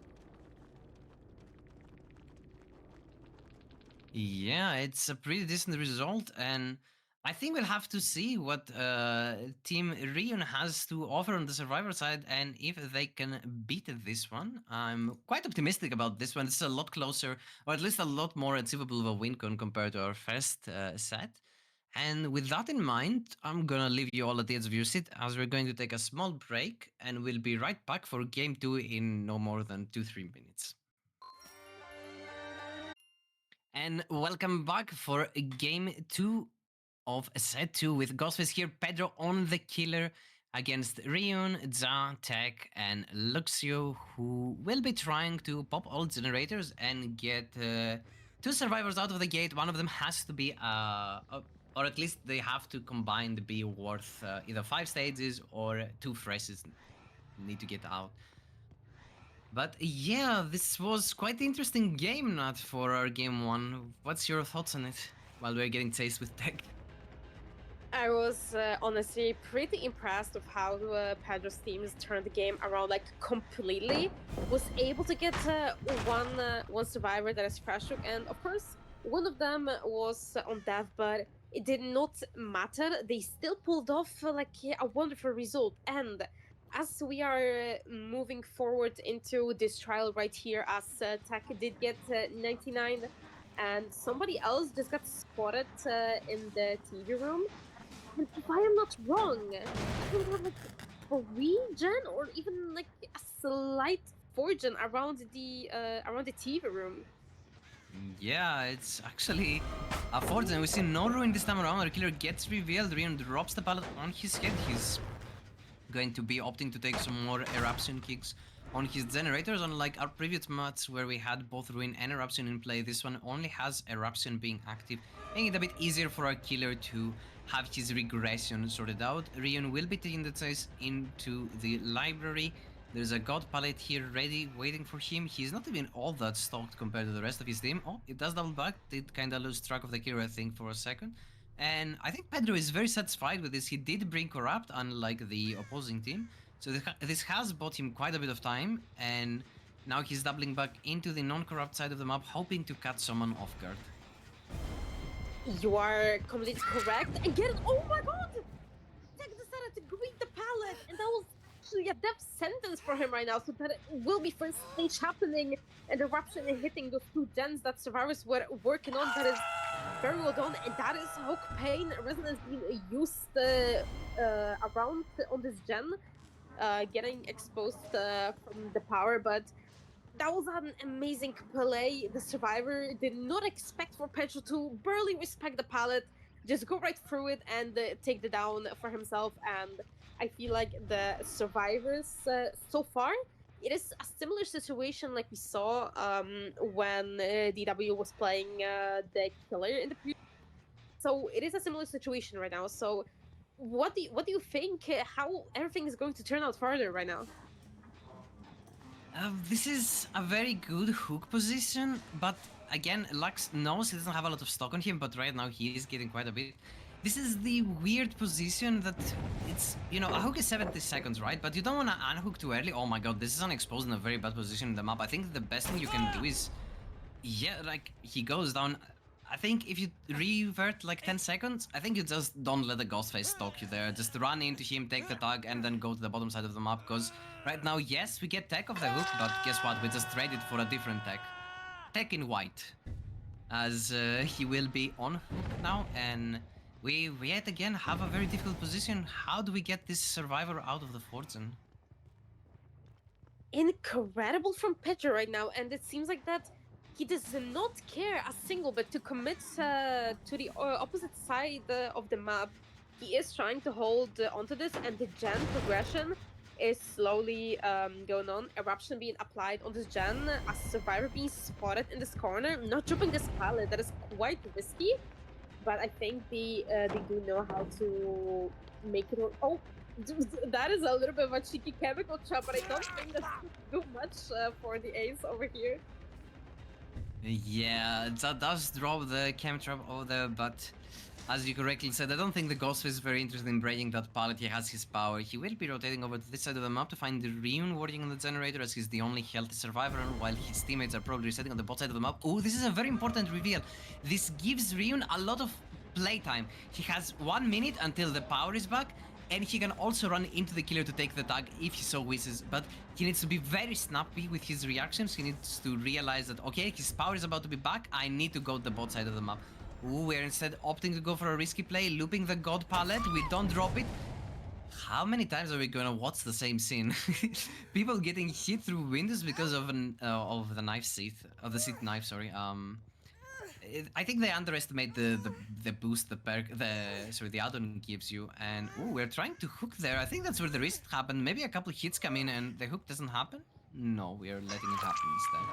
Yeah, it's a pretty decent result, and I think we'll have to see what Team Ryun has to offer on the survivor side, and if they can beat this one. I'm quite optimistic about this one. It's a lot closer, or at least a lot more achievable of a win con compared to our first set. And with that in mind, I'm gonna leave you all at the edge of your seat, as we're going to take a small break, and we'll be right back for game 2 in no more than 2-3 minutes. And welcome back for game 2 of set 2 with Ghostface here, Pedro on the killer against Ryun, Ja, Tech, and Luxio, who will be trying to pop all generators and get 2 survivors out of the gate. One of them has to be, or at least they have to combine to be worth either 5 stages or 2 freshes need to get out. But yeah, this was quite interesting game, Nat, for our game 1. What's your thoughts on it while we're getting chased with Tech? I was honestly pretty impressed of how Pedro's teams turned the game around like completely. Was able to get one survivor that is fresh hook, and of course one of them was on death, but it did not matter. They still pulled off like a wonderful result. And as we are moving forward into this trial right here, as Tech did get 99, and somebody else just got spotted in the TV room. And if I am not wrong, I think we have like 3 gen or even like a slight 4 gen around the TV room. Yeah, it's actually a fortune. We see no ruin this time around. Our killer gets revealed. Ryun drops the pallet on his head. He's going to be opting to take some more eruption kicks on his generators. Unlike our previous match where we had both ruin and eruption in play, this one only has eruption being active, making it a bit easier for our killer to have his regression sorted out. Ryun will be taking the chase into the library. There's a god pallet here ready, waiting for him. He's not even all that stocked compared to the rest of his team. Oh, it does double back. Did kind of lose track of the killer, I think, for a second. And I think Pedro is very satisfied with this. He did bring Corrupt, unlike the opposing team. So this has bought him quite a bit of time. And now he's doubling back into the non-corrupt side of the map, hoping to catch someone off guard. You are completely correct. Again, oh my god! Tech decided to greet the pallet, and that was actually a death sentence for him right now. So that will be first stage happening, and eruption and hitting those 2 gens that survivors were working on. That is very well done, and that is Hook Pain Resonance being used around on this gen, getting exposed from the power, but that was an amazing play. The survivor did not expect for Pedro to barely respect the pallet, just go right through it and take the down for himself. And I feel like the survivors so far, it is a similar situation like we saw when DW was playing the killer in the previous. So it is a similar situation right now. So what do you think? How everything is going to turn out further right now? This is a very good hook position, but again, Lux knows he doesn't have a lot of stock on him, but right now he is getting quite a bit. This is the weird position that it's, you know, a hook is 70 seconds, right? But you don't want to unhook too early. Oh my god, this is unexposed in a very bad position in the map. I think the best thing you can do is, yeah, like, he goes down. I think if you revert like 10 seconds, I think you just don't let the Ghostface stalk you there. Just run into him, take the tag, and then go to the bottom side of the map. Because right now, yes, we get tech of the hook, but guess what? We just traded for a different tech. Tech in white. As he will be on hook now, and we yet again have a very difficult position. How do we get this survivor out of the fortune? Incredible from Pedro right now, and it seems like that he does not care a single bit to commit to the opposite side of the map. He is trying to hold onto this, and the gen progression is slowly going on. Eruption being applied on this gen, a survivor being spotted in this corner, not dropping this pallet. That is quite risky, but I think they do know how to make it work. Oh, that is a little bit of a cheeky chemical trap, but I don't think that's too much for the ace over here. Yeah, that does drop the chem trap over there, but as you correctly said, I don't think the Ghost is very interested in breaking that pallet. He has his power. He will be rotating over to this side of the map to find the Ryun working on the generator, as he's the only healthy survivor, while his teammates are probably resetting on the bot side of the map. Oh, this is a very important reveal. This gives Ryun a lot of playtime. He has 1 minute until the power is back, and he can also run into the killer to take the tag if he so wishes, but he needs to be very snappy with his reactions. He needs to realize that, okay, his power is about to be back, I need to go to the bot side of the map. Ooh, we're instead opting to go for a risky play, looping the god pallet. We don't drop it. How many times are we gonna watch the same scene? People getting hit through windows because of the knife sheath, of the sheath knife, sorry. I think they underestimate the boost the add-on gives you, and ooh, we're trying to hook there. I think that's where the risk happened. Maybe a couple hits come in and the hook doesn't happen. No, we are letting it happen instead.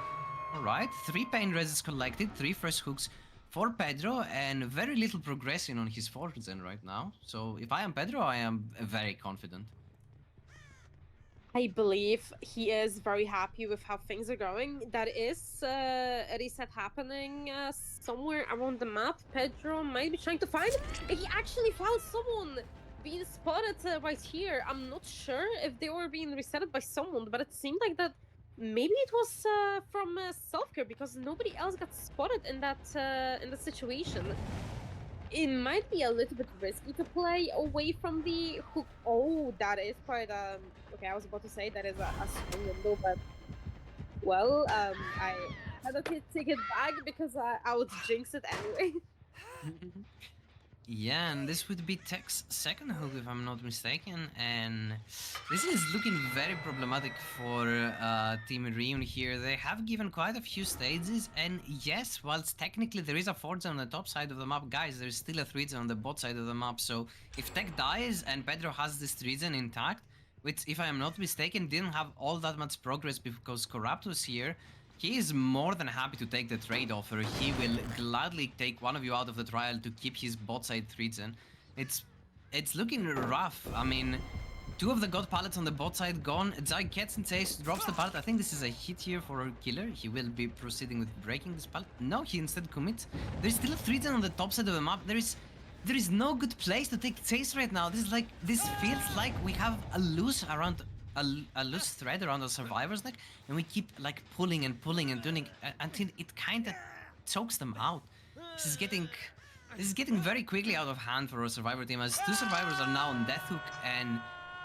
All right, 3 pain reses collected, 3 fresh hooks for Pedro, and very little progression on his fortune right now. So if I am Pedro, I am very confident. I believe he is very happy with how things are going. That is a reset happening somewhere around the map. Pedro might be trying to find him. He actually found someone being spotted right here. I'm not sure if they were being resetted by someone, but it seemed like that maybe it was from self-care because nobody else got spotted in that situation. It might be a little bit risky to play away from the hook. Oh, that is quite okay, I was about to say that is a strong window, but well, I had to take it back because I would jinx it anyway. Yeah, and this would be Tech's second hook, if I'm not mistaken, and this is looking very problematic for Team Ryun here. They have given quite a few stages, and yes, whilst technically there is a 4 zone on the top side of the map, guys, there's still a 3 zone on the bot side of the map, so if Tech dies and Pedro has this 3 zone intact, which, if I am not mistaken, didn't have all that much progress because Corrupt was here, he is more than happy to take the trade offer. He will gladly take one of you out of the trial to keep his bot side 3-gen. It's looking rough. I mean, 2 of the god pallets on the bot side gone. Zag gets and says, drops the pallet. I think this is a hit here for our killer. He will be proceeding with breaking this pallet. No, he instead commits. There's still a 3-gen on the top side of the map. There is no good place to take chase right now. This feels like we have a loose thread around the survivor's neck, and we keep like pulling and pulling and doing until it kind of chokes them out. This is getting very quickly out of hand for our survivor team, as 2 survivors are now on death hook, and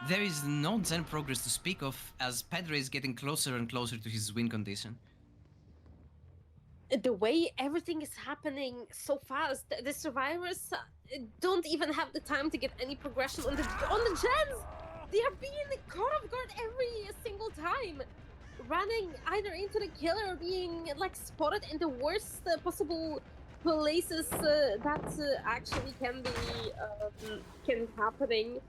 there is no Zen progress to speak of as Pedro is getting closer and closer to his win condition. The way everything is happening so fast, the survivors don't even have the time to get any progression on the gens. They are being caught off guard every single time, running either into the killer or being like spotted in the worst possible places that actually can happening.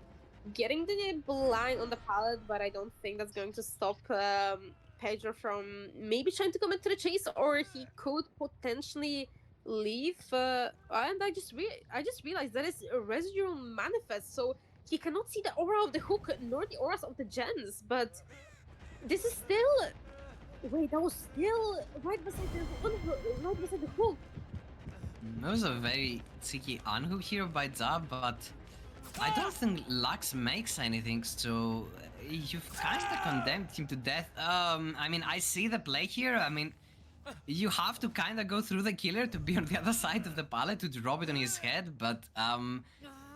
Getting the blind on the pallet, but I don't think that's going to stop Pedro from maybe trying to commit to the chase, or he could potentially leave. And I just realized that is a residual manifest, so he cannot see the aura of the hook nor the auras of the gens. But this is still that was still right beside the hook. That was a very cheeky unhook here by Zab, but I don't think Lux makes anything, so you've kind of condemned him to death. I mean, I see the play here. I mean, you have to kind of go through the killer to be on the other side of the pallet to drop it on his head, but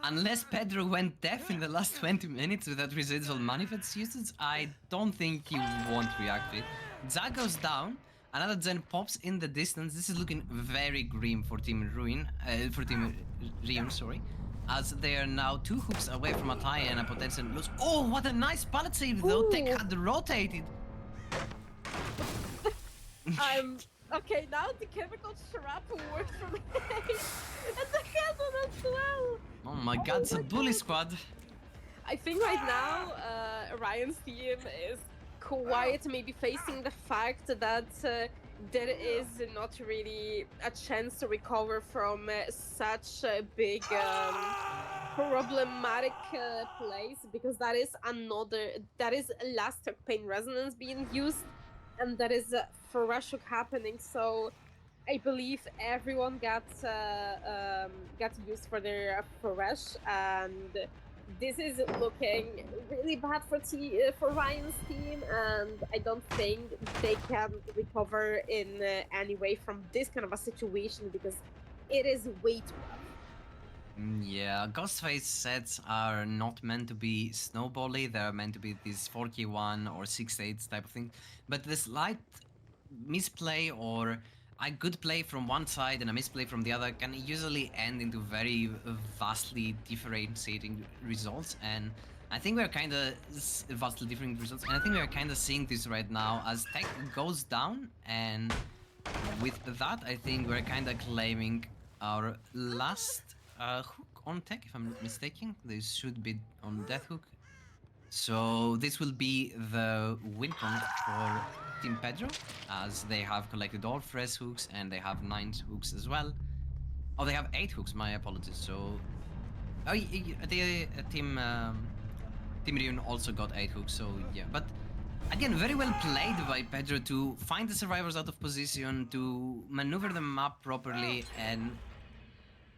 unless Pedro went deaf in the last 20 minutes with that residual manifest usage, I don't think he won't react to it. Zag goes down. Another Zen pops in the distance. This is looking very grim for Team Ryun, sorry. As they are now 2 hooks away from a tie and a potential lose. Oh, what a nice pallet save though! Ooh. Tech had rotated. Okay, now the chemical trap works for me. And the castle as well. Oh my god, it's a bully squad. I think right now Ryun's team is quite maybe facing the fact that there is not really a chance to recover from such a big problematic place, because that is last pain resonance being used, and that is fresh hook happening. So I believe everyone got used for their fresh, and this is looking really bad for Ryan's team, and I don't think they can recover in any way from this kind of a situation, because it is way too rough. Yeah, Ghostface sets are not meant to be snowbally. They're meant to be these 4k1 or 6-8 type of thing. But the slight misplay or a good play from one side and a misplay from the other can usually end into very vastly differentiating results, and I think we're kind of vastly different results, and I think we're kind of seeing this right now as Tech goes down, and with that I think we're kind of claiming our last hook on Tech, if I'm not mistaken. This should be on Death Hook. So this will be the win con for Team Pedro, as they have collected all fresh hooks and they have 9 hooks as well. Oh, they have 8 hooks, my apologies. So, the Team Team Ryun also got 8 hooks, so yeah. But again, very well played by Pedro to find the survivors out of position, to maneuver the map properly, and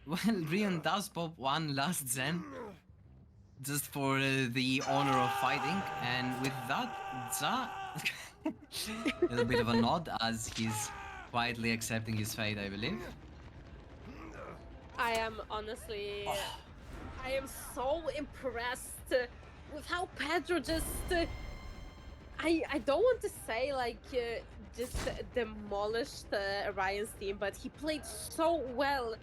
well, Ryun does pop one last Zen just for the honor of fighting, and with that, Za a little bit of a nod as he's quietly accepting his fate, I believe. I am honestly, I am so impressed with how Pedro just. I don't want to say like just demolished Ryan's team, but he played so well.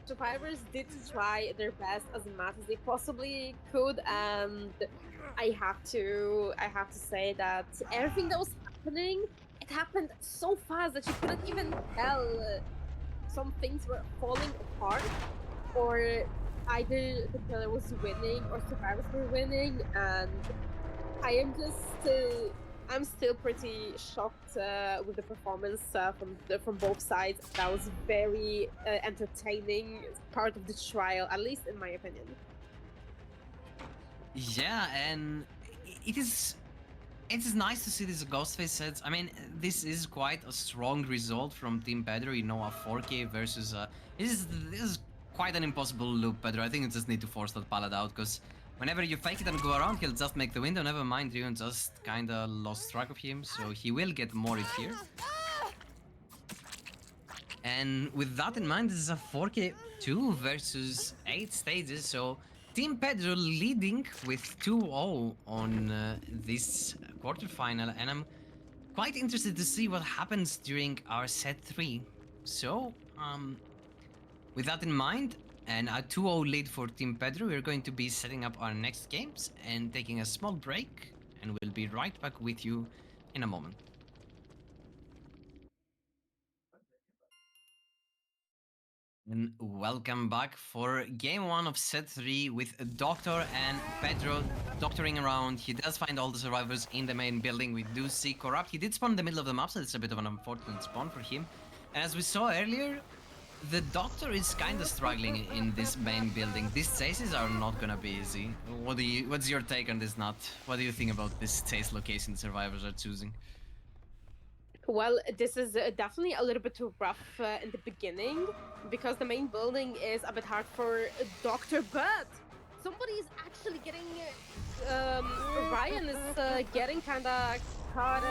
Survivors did try their best as much as they possibly could, and I have to say that everything that was happening, it happened so fast that you couldn't even tell. Some things were falling apart, or either the killer was winning or survivors were winning, and I am just. I'm still pretty shocked with the performance from both sides. That was very entertaining part of the trial, at least in my opinion. Yeah, and it is nice to see these Ghostface sets. I mean, this is quite a strong result from Team Pedro. You know, a 4K versus this is quite an impossible loop, Pedro. I think you just need to force that pallet out, because whenever you fake it and go around, he'll just make the window. Never mind, Ryun just kinda lost track of him, so he will get more it here. And with that in mind, this is a 4K 2 versus 8 stages, so Team Pedro leading with 2-0 on this quarterfinal, and I'm quite interested to see what happens during our set 3. So, with that in mind, and a 2-0 lead for Team Pedro, we're going to be setting up our next games and taking a small break, and we'll be right back with you in a moment. And welcome back for game 1 of set 3 with Doctor and Pedro doctoring around. He does find all the survivors in the main building. We do see Corrupt. He did spawn in the middle of the map, so it's a bit of an unfortunate spawn for him. And as we saw earlier, the Doctor is kind of struggling in this main building. These chases are not gonna be easy. What's your take on this, Nat? What do you think about this chase location the survivors are choosing? Well, this is definitely a little bit too rough in the beginning because the main building is a bit hard for Doctor, but somebody is actually getting. Ryan is getting kind of caught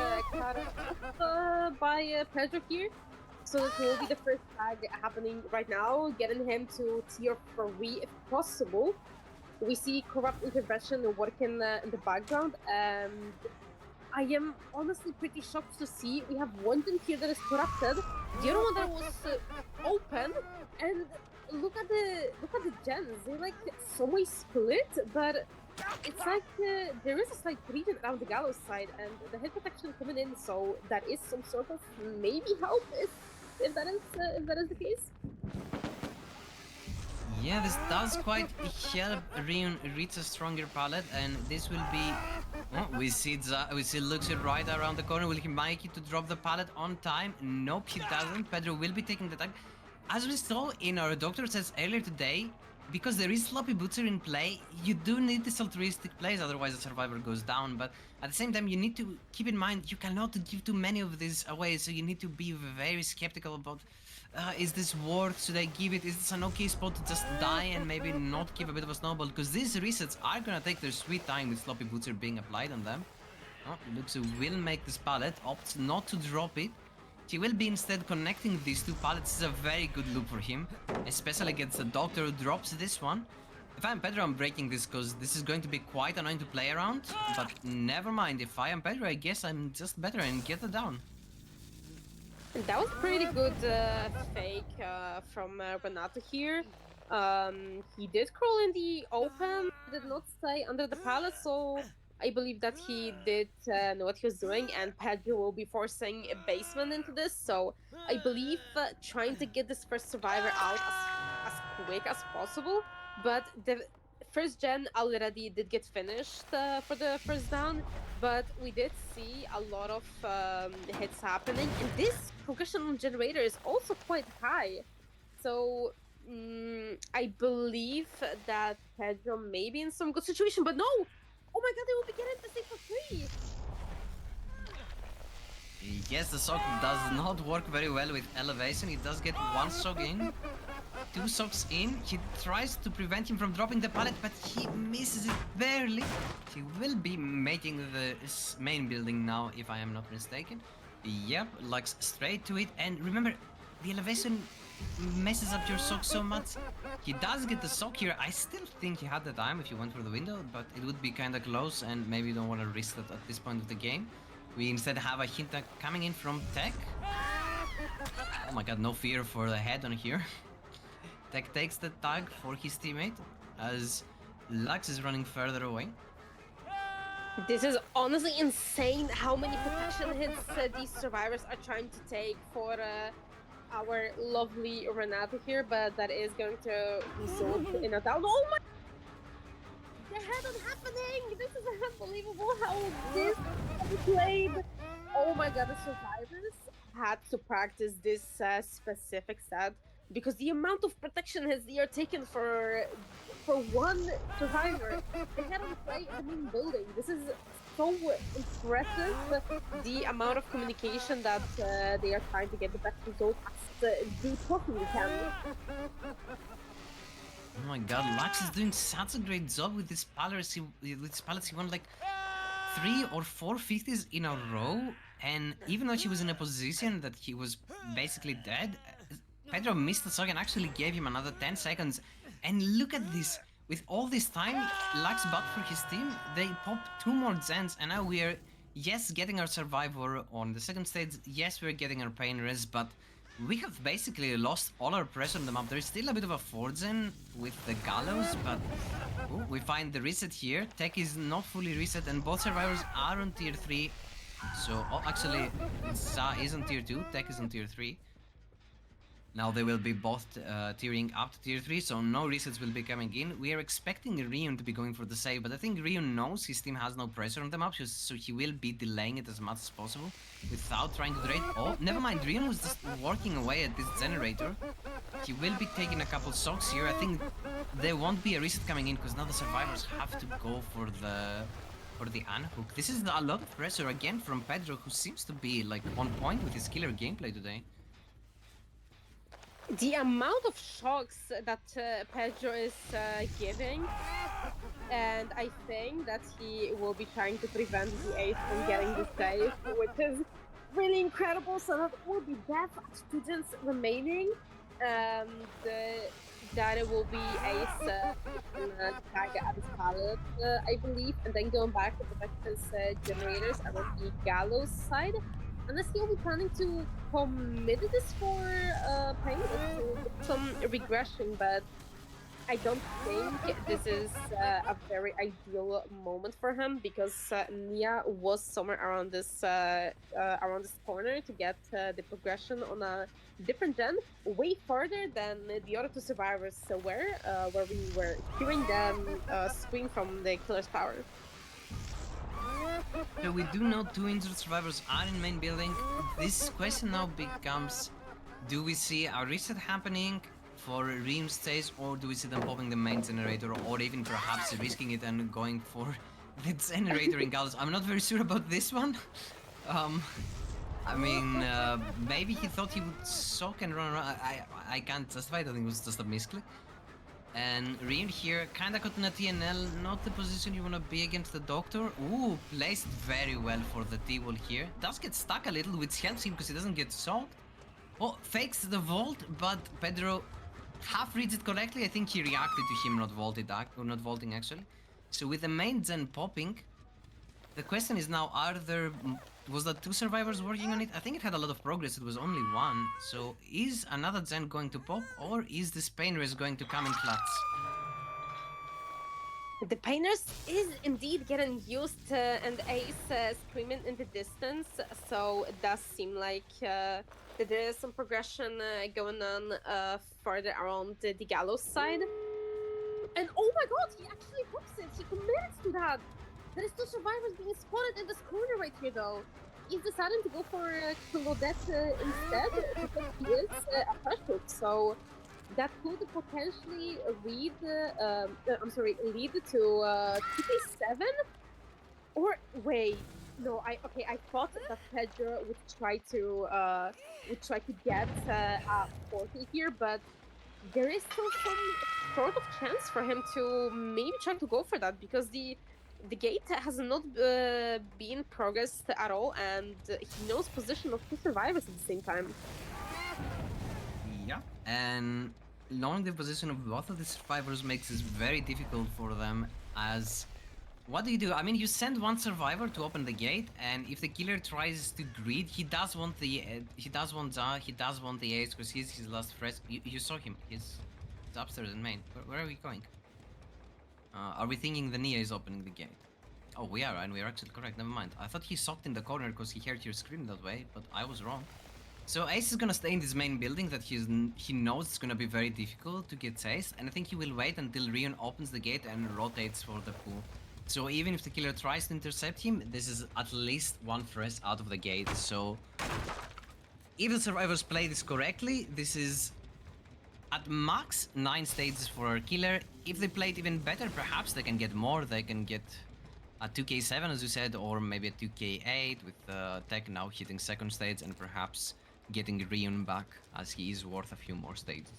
by Pedro here. So this will be the first tag happening right now, getting him to tier 3 if possible. We see Corrupt intervention working in the background, and I am honestly pretty shocked to see we have one team here that is corrupted, the other one that was open, and look at the gens. They're like somewhat split, but it's like there is a slight region around the gallows side, and the head protection coming in, so that is some sort of maybe help if that is the case. Yeah, this does quite help Ryun reach a stronger pallet, and this will be. Oh, we see Luxir right around the corner. Will he make it to drop the pallet on time? Nope, he doesn't. Pedro will be taking the tag. As we saw in our doctor says earlier today, because there is sloppy bootser in play, you do need this altruistic plays, otherwise the survivor goes down. But at the same time, you need to keep in mind you cannot give too many of these away, so you need to be very skeptical about is this worth, should I give it, is this an okay spot to just die and maybe not give a bit of a snowball, because these resets are gonna take their sweet time with sloppy bootser being applied on them. Oh, Luxu will make this pallet, opts not to drop it. He will be instead connecting these two pallets. This is a very good loop for him, especially against the Doctor who drops this one. If I'm Pedro, I'm breaking this because this is going to be quite annoying to play around, but never mind. If I am Pedro, I guess I'm just better and get it down. That was pretty good fake from Renato here. He did crawl in the open, did not stay under the pallet, so I believe that he did know what he was doing, and Pedro will be forcing a basement into this, so I believe trying to get this first survivor out as quick as possible, but the first gen already did get finished for the first down, but we did see a lot of hits happening, and this progression generator is also quite high. So I believe that Pedro may be in some good situation, but no! Oh my god, they will be getting the save for free! Yes, the sock does not work very well with elevation. He does get one sock in, two socks in. He tries to prevent him from dropping the pallet, but he misses it barely. He will be making the main building now, if I am not mistaken. Yep, looks straight to it. And remember, the elevation messes up your sock so much. He does get the sock here. I still think he had the time if he went for the window, but it would be kind of close, and maybe you don't want to risk that at this point of the game. We instead have a hint coming in from Tech. Oh my god, no fear for the head on here. Tech takes the tag for his teammate as Lux is running further away. This is honestly insane how many protection hits these survivors are trying to take for our lovely Renata here, but that is going to result in a down. Oh my! The head-on happening! This is unbelievable how this is played. Oh my god, the survivors had to practice this specific set because the amount of protection hits they are taking for one survivor. They had on play in the main building. This is so impressive. The amount of communication that they are trying to get the best result as they possibly can. Oh my god, Lux is doing such a great job with this pallets. He won like 3 or 4 50s in a row, and even though he was in a position that he was basically dead, Pedro missed the sock and actually gave him another 10 seconds. And look at this, with all this time, Lux bought for his team, they pop 2 more gens, and now we are, yes, getting our survivor on the second stage, yes, we're getting our pain res, but we have basically lost all our pressure on the map. There's still a bit of a 4-gen with the gallows, but we find the reset here. Tech is not fully reset, and both survivors are on tier 3. So, actually, Za is on tier 2, Tech is on tier 3. Now they will be both tearing up to tier 3, so no resets will be coming in. We are expecting Ryun to be going for the save, but I think Ryun knows his team has no pressure on the map, so he will be delaying it as much as possible without trying to trade. Oh, never mind, Ryun was just working away at this generator. He will be taking a couple socks here. I think there won't be a reset coming in because now the survivors have to go for the unhook. This is a lot of pressure again from Pedro, who seems to be like on point with his killer gameplay today. The amount of shocks that Pedro is giving, and I think that he will be trying to prevent the ace from getting the save, which is really incredible. So that will be death students remaining, and that it will be ace tag at his pallet, I believe, and then going back to protect his generators and on the gallows side. Unless he'll be planning to commit this for pain, some regression, but I don't think this is a very ideal moment for him because Nia was somewhere around this corner to get the progression on a different gen, way further than the other 2 survivors were, where we were hearing them scream from the killer's tower. So we do know 2 injured survivors are in main building. This question now becomes, do we see a reset happening for Ream stage, or do we see them popping the main generator, or even perhaps risking it and going for the generator in Gallows? I'm not very sure about this one. I mean, maybe he thought he would sock and run around. I can't justify it. I think it was just a misclick. And Ryun here kinda got in a TNL, not the position you wanna be against the Doctor. Ooh, placed very well for the T-wall here. Does get stuck a little, which helps him because he doesn't get socked. Oh, fakes the vault, but Pedro half reads it correctly. I think he reacted to him not vaulting actually. So with the main gen popping, the question is now, was that 2 survivors working on it? I think it had a lot of progress, it was only 1. So is another gen going to pop, or is this pain res going to come in clutch? The painers is indeed getting used and Ace screaming in the distance, so it does seem like that there is some progression going on further around the gallows side. And oh my god, he actually pops it! He commits to that! There is 2 survivors being spotted in this corner right here though. He's deciding to go for Claudette instead because he is a fresh hook, so that could potentially lead to 2k7, Or wait, no, I thought that Pedro would try to get a 40 here, but there is still some sort of chance for him to maybe try to go for that because the gate has not been progressed at all, and he knows position of two survivors at the same time. Yeah, and knowing the position of both of the survivors makes this very difficult for them. As what do? I mean, you send one survivor to open the gate, and if the killer tries to greed, he does want the he does want the ace because he's his last fresh. You saw him. He's upstairs in main. Where are we going? Are we thinking the Nia is opening the gate? Oh, we are, and we are actually correct. Never mind. I thought he socked in the corner because he heard your scream that way, but I was wrong. So Ace is gonna stay in this main building that he knows it's gonna be very difficult to get Ace, and I think he will wait until Ryun opens the gate and rotates for the pool. So even if the killer tries to intercept him, this is at least one fresh out of the gate. So if the survivors play this correctly, this is at max 9 stages for our killer. If they play it even better, perhaps they can get more. They can get a 2k7 as you said, or maybe a 2k8 with Tech now hitting second stage and perhaps getting Ryun back as he is worth a few more stages.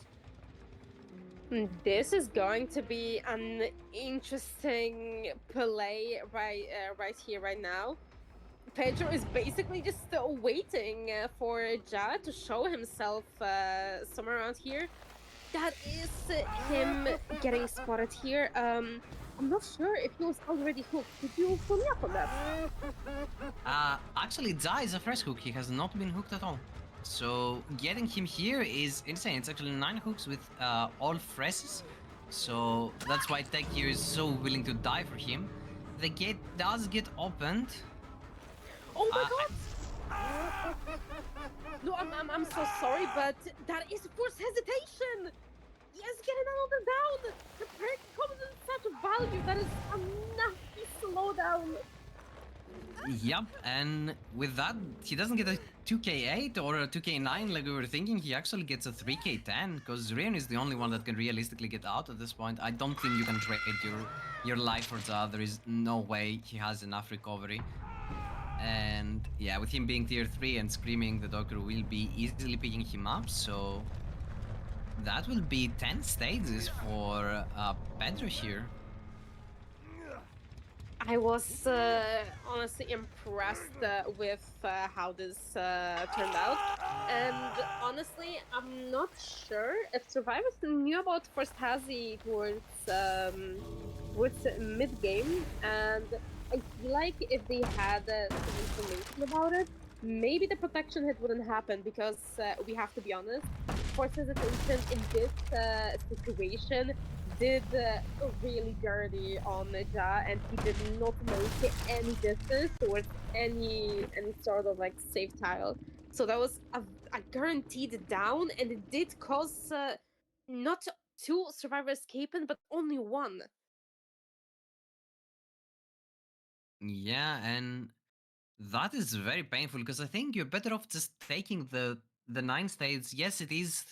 This is going to be an interesting play right here, right now. Pedro is basically just waiting for Ja to show himself somewhere around here. That is him getting spotted here. I'm not sure if he was already hooked. Could you pull me up on that? Actually, Ja is a fresh hook. He has not been hooked at all. So getting him here is insane. It's actually 9 hooks with all freshes. So that's why Tech here is so willing to die for him. The gate does get opened. Oh my god! No, I'm so sorry, but that is forced hesitation! Yes, get another down! The break comes in such value, that is a nasty slowdown! Yep, and with that, he doesn't get a 2k8 or a 2k9 like we were thinking. He actually gets a 3k10 because Ryun is the only one that can realistically get out at this point. I don't think you can trade your life for that. There is no way he has enough recovery. And yeah, with him being tier 3 and screaming, the Docker will be easily picking him up. So that will be 10 stages for Pedro here. I was honestly impressed with how this turned out, and honestly, I'm not sure if survivors knew about first Hazy towards mid game, and I feel like if they had some information about it, maybe the protection hit wouldn't happen because we have to be honest, force hesitation in this situation did really dirty on Ja, and he did not make any distance towards any sort of like safe tile. So that was a guaranteed down, and it did cause not 2 survivors escaping, but only 1. Yeah, and that is very painful because I think you're better off just taking the 9 states. Yes, it is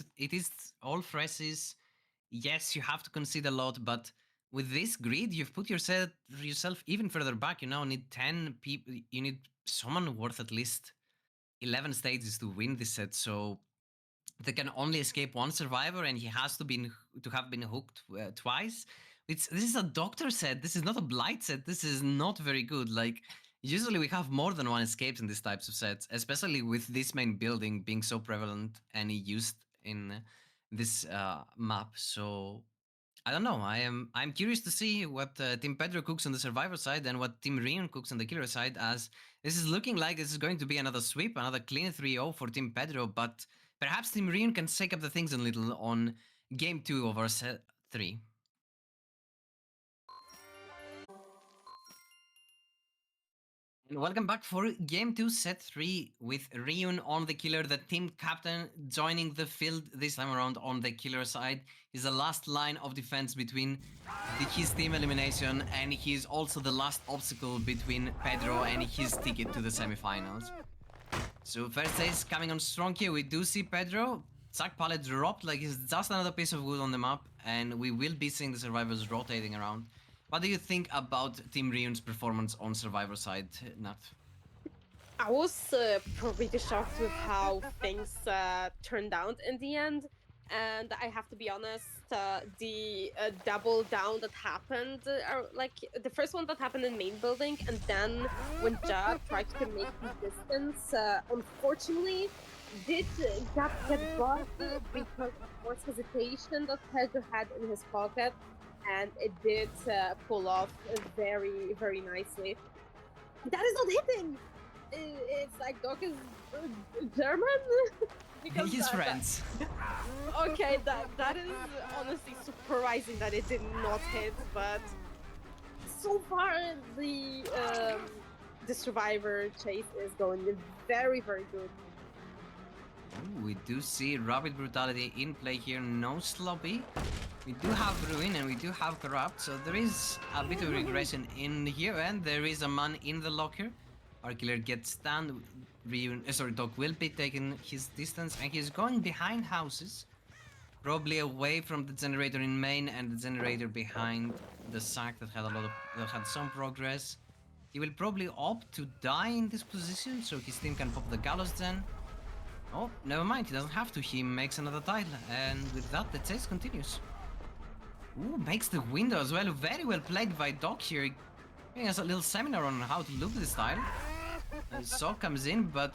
all freshes. Yes, you have to concede a lot, but with this grid, you've put yourself even further back. You now need 10 people. You need someone worth at least 11 stages to win this set. So they can only escape one survivor, and he has to have been hooked twice. This is a doctor set. This is not a blight set. This is not very good. Like usually we have more than one escapes in these types of sets, especially with this main building being so prevalent and used in this map. So I don't know. I'm curious to see what Team Pedro cooks on the survivor side and what Team Ryun cooks on the killer side, as this is looking like this is going to be another sweep, another clean 3-0 for Team Pedro, but perhaps Team Ryun can shake up the things a little on game 2 of our set 3. And welcome back for game 2 set 3 with Ryun on the killer, the team captain joining the field this time around on the killer side. He's the last line of defense between his team elimination, and he's also the last obstacle between Pedro and his ticket to the semifinals. So first ace coming on strong here. We do see Pedro. Sack pallet dropped like he's just another piece of wood on the map, and we will be seeing the survivors rotating around. What do you think about Team Ryun's performance on Survivor side, Nat? I was pretty shocked with how things turned out in the end. And I have to be honest, the double down that happened, like the first one that happened in main building, and then when Ja tried to make his distance, unfortunately, did get bugged because of force hesitation that Pedro had in his pocket, and it did pull off very, very nicely. That is not hitting! It's like Doc is German. Because His friends. okay, that is honestly surprising that it did not hit, but so far the survivor chase is going very, very good. Ooh, we do see Rapid Brutality in play here, no Sloppy. We do have Ruin and we do have Corrupt, so there is a bit of regression in here, and there is a man in the locker. Our killer gets stunned. Doc will be taking his distance, and he's going behind houses, probably away from the generator in main and the generator behind the sack that had some progress. He will probably opt to die in this position, so his team can pop the gallows then. Oh, never mind, he doesn't have to. He makes another tile, and with that, the chase continues. Ooh, makes the window as well. Very well played by Doc here. Giving us a little seminar on how to loop this tile. Sok comes in, but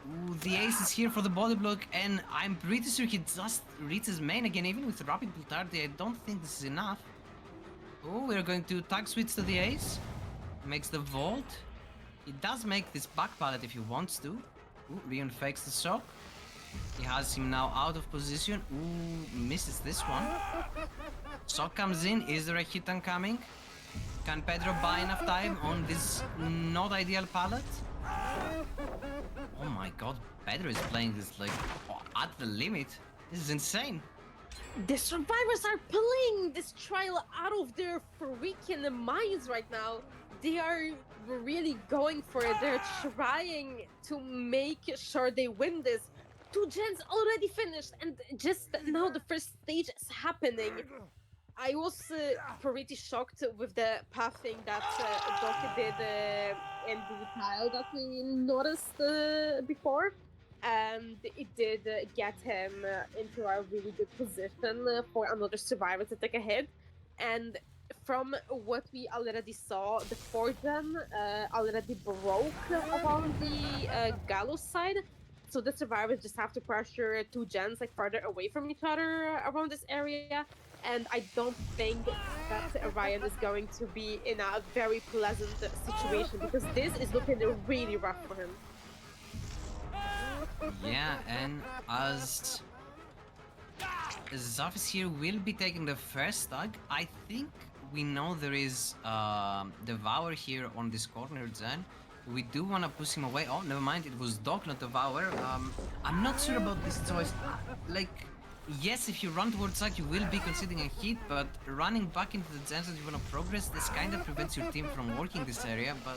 ooh, the ace is here for the body block, and I'm pretty sure he just reaches main again, even with Rapid Brutality. I don't think this is enough. Oh, we're going to tag switch to the ace. Makes the vault. He does make this back pallet if he wants to. Ooh, Ryun fakes the Sok. He has him now out of position. Ooh, misses this one. Sok comes in. Is there a hit on coming? Can Pedro buy enough time on this not ideal pallet? Oh my god, Pedro is playing this like at the limit. This is insane. The survivors are pulling this trial out of their freaking minds right now. They are really going for it. They're trying to make sure they win this. 2 gens already finished, and just now the first stage is happening. I was pretty shocked with the pathing that Doc did in the tile that we noticed before. And it did get him into a really good position for another survivor to take a hit. And from what we already saw, the 4gen already broke around the gallows side. So the survivors just have to pressure 2 gens like further away from each other around this area. And I don't think that Ryun is going to be in a very pleasant situation, because this is looking really rough for him. Yeah, and as Zafis here will be taking the first tag, I think we know there is Devour here on this corner gen. We do want to push him away. Oh, never mind, it was Doc, not Devour. I'm not sure about this choice. Like, yes, if you run towards side, you will be conceding a hit, but running back into the gens that you want to progress, this kind of prevents your team from working this area, but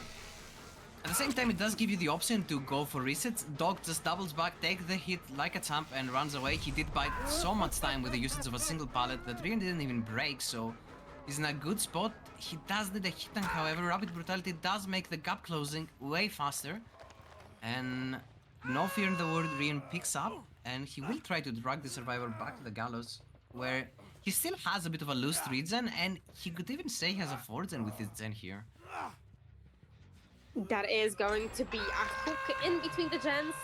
at the same time, it does give you the option to go for resets. Doc just doubles back, takes the hit like a champ, and runs away. He did buy so much time with the usage of a single pallet that Ryun didn't even break, so he's in a good spot. He does need a hit tank, however. Rapid Brutality does make the gap closing way faster. And no fear in the world, Ryun picks up, and he will try to drag the survivor back to the gallows, where he still has a bit of a loose 3-gen, and he could even say he has a 4-gen with his gen here. That is going to be a hook in between the gens,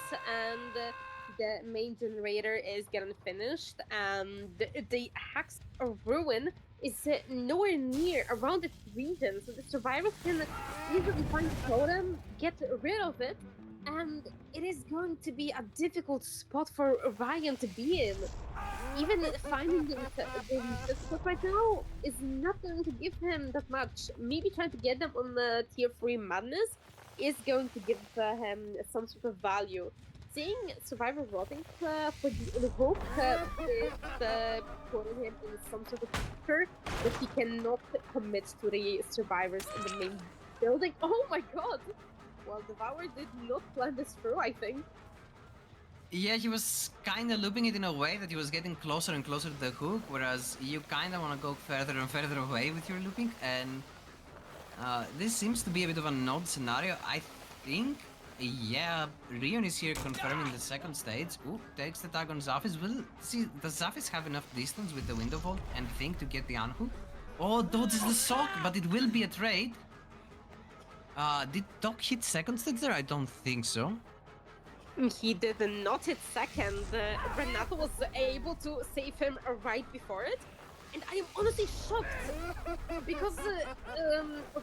and the main generator is getting finished. The Hacks of Ruin is nowhere near around this region, so the survivors can easily find the totem, get rid of it, and it is going to be a difficult spot for Ryun to be in. Even finding the spot right now is not going to give him that much. Maybe trying to get them on the tier 3 madness is going to give him some sort of value. Seeing Survivor voting for the hook is putting him in some sort of pressure that he cannot commit to the survivors in the main building. Oh my god! Well, Devour did not plan this through, I think. Yeah, he was kind of looping it in a way that he was getting closer and closer to the hook, whereas you kind of want to go further and further away with your looping, and this seems to be a bit of an odd scenario. I think, yeah, Ryun is here confirming the second stage. Ooh, takes the tag on Zafis. Will see, does Zafis have enough distance with the window vault and think to get the unhook? Oh, dodges the sock, but it will be a trade. Did Doc hit second stage there? I don't think so. He did not hit second. Renato was able to save him right before it. And I am honestly shocked because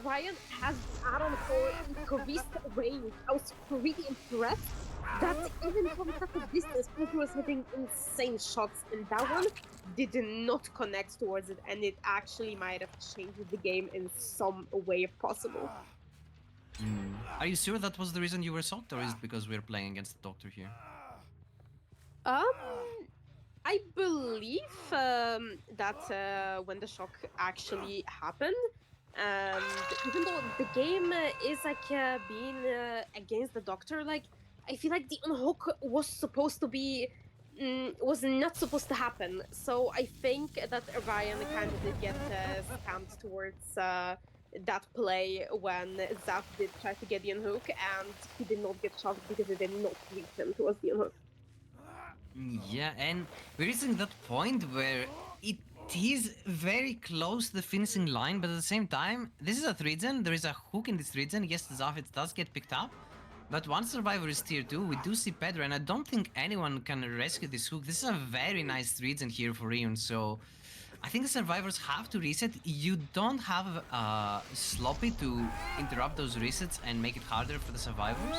Ryan has add-on for increased range. I was pretty impressed that even from such a distance, Pedro was hitting insane shots, and that one did not connect towards it, and it actually might have changed the game in some way if possible. Are you sure that was the reason you were socked, or is it because we're playing against the doctor here? I believe that when the shock actually happened, and even though the game is like being against the doctor, like I feel like the unhook was supposed to be was not supposed to happen. So I think that Ryan kind of did get scammed towards that play when Zaf did try to get the unhook, and he did not get shot because it did not reach him towards the unhook. Yeah, and we're reaching that point where it is very close to the finishing line, but at the same time, this is a 3-gen, there is a hook in this 3-gen. Yes, Zafit does get picked up, but one survivor is tier 2, we do see Pedro, and I don't think anyone can rescue this hook. This is a very nice 3-gen here for Ryun, so I think the survivors have to reset. You don't have Sloppy to interrupt those resets and make it harder for the survivors.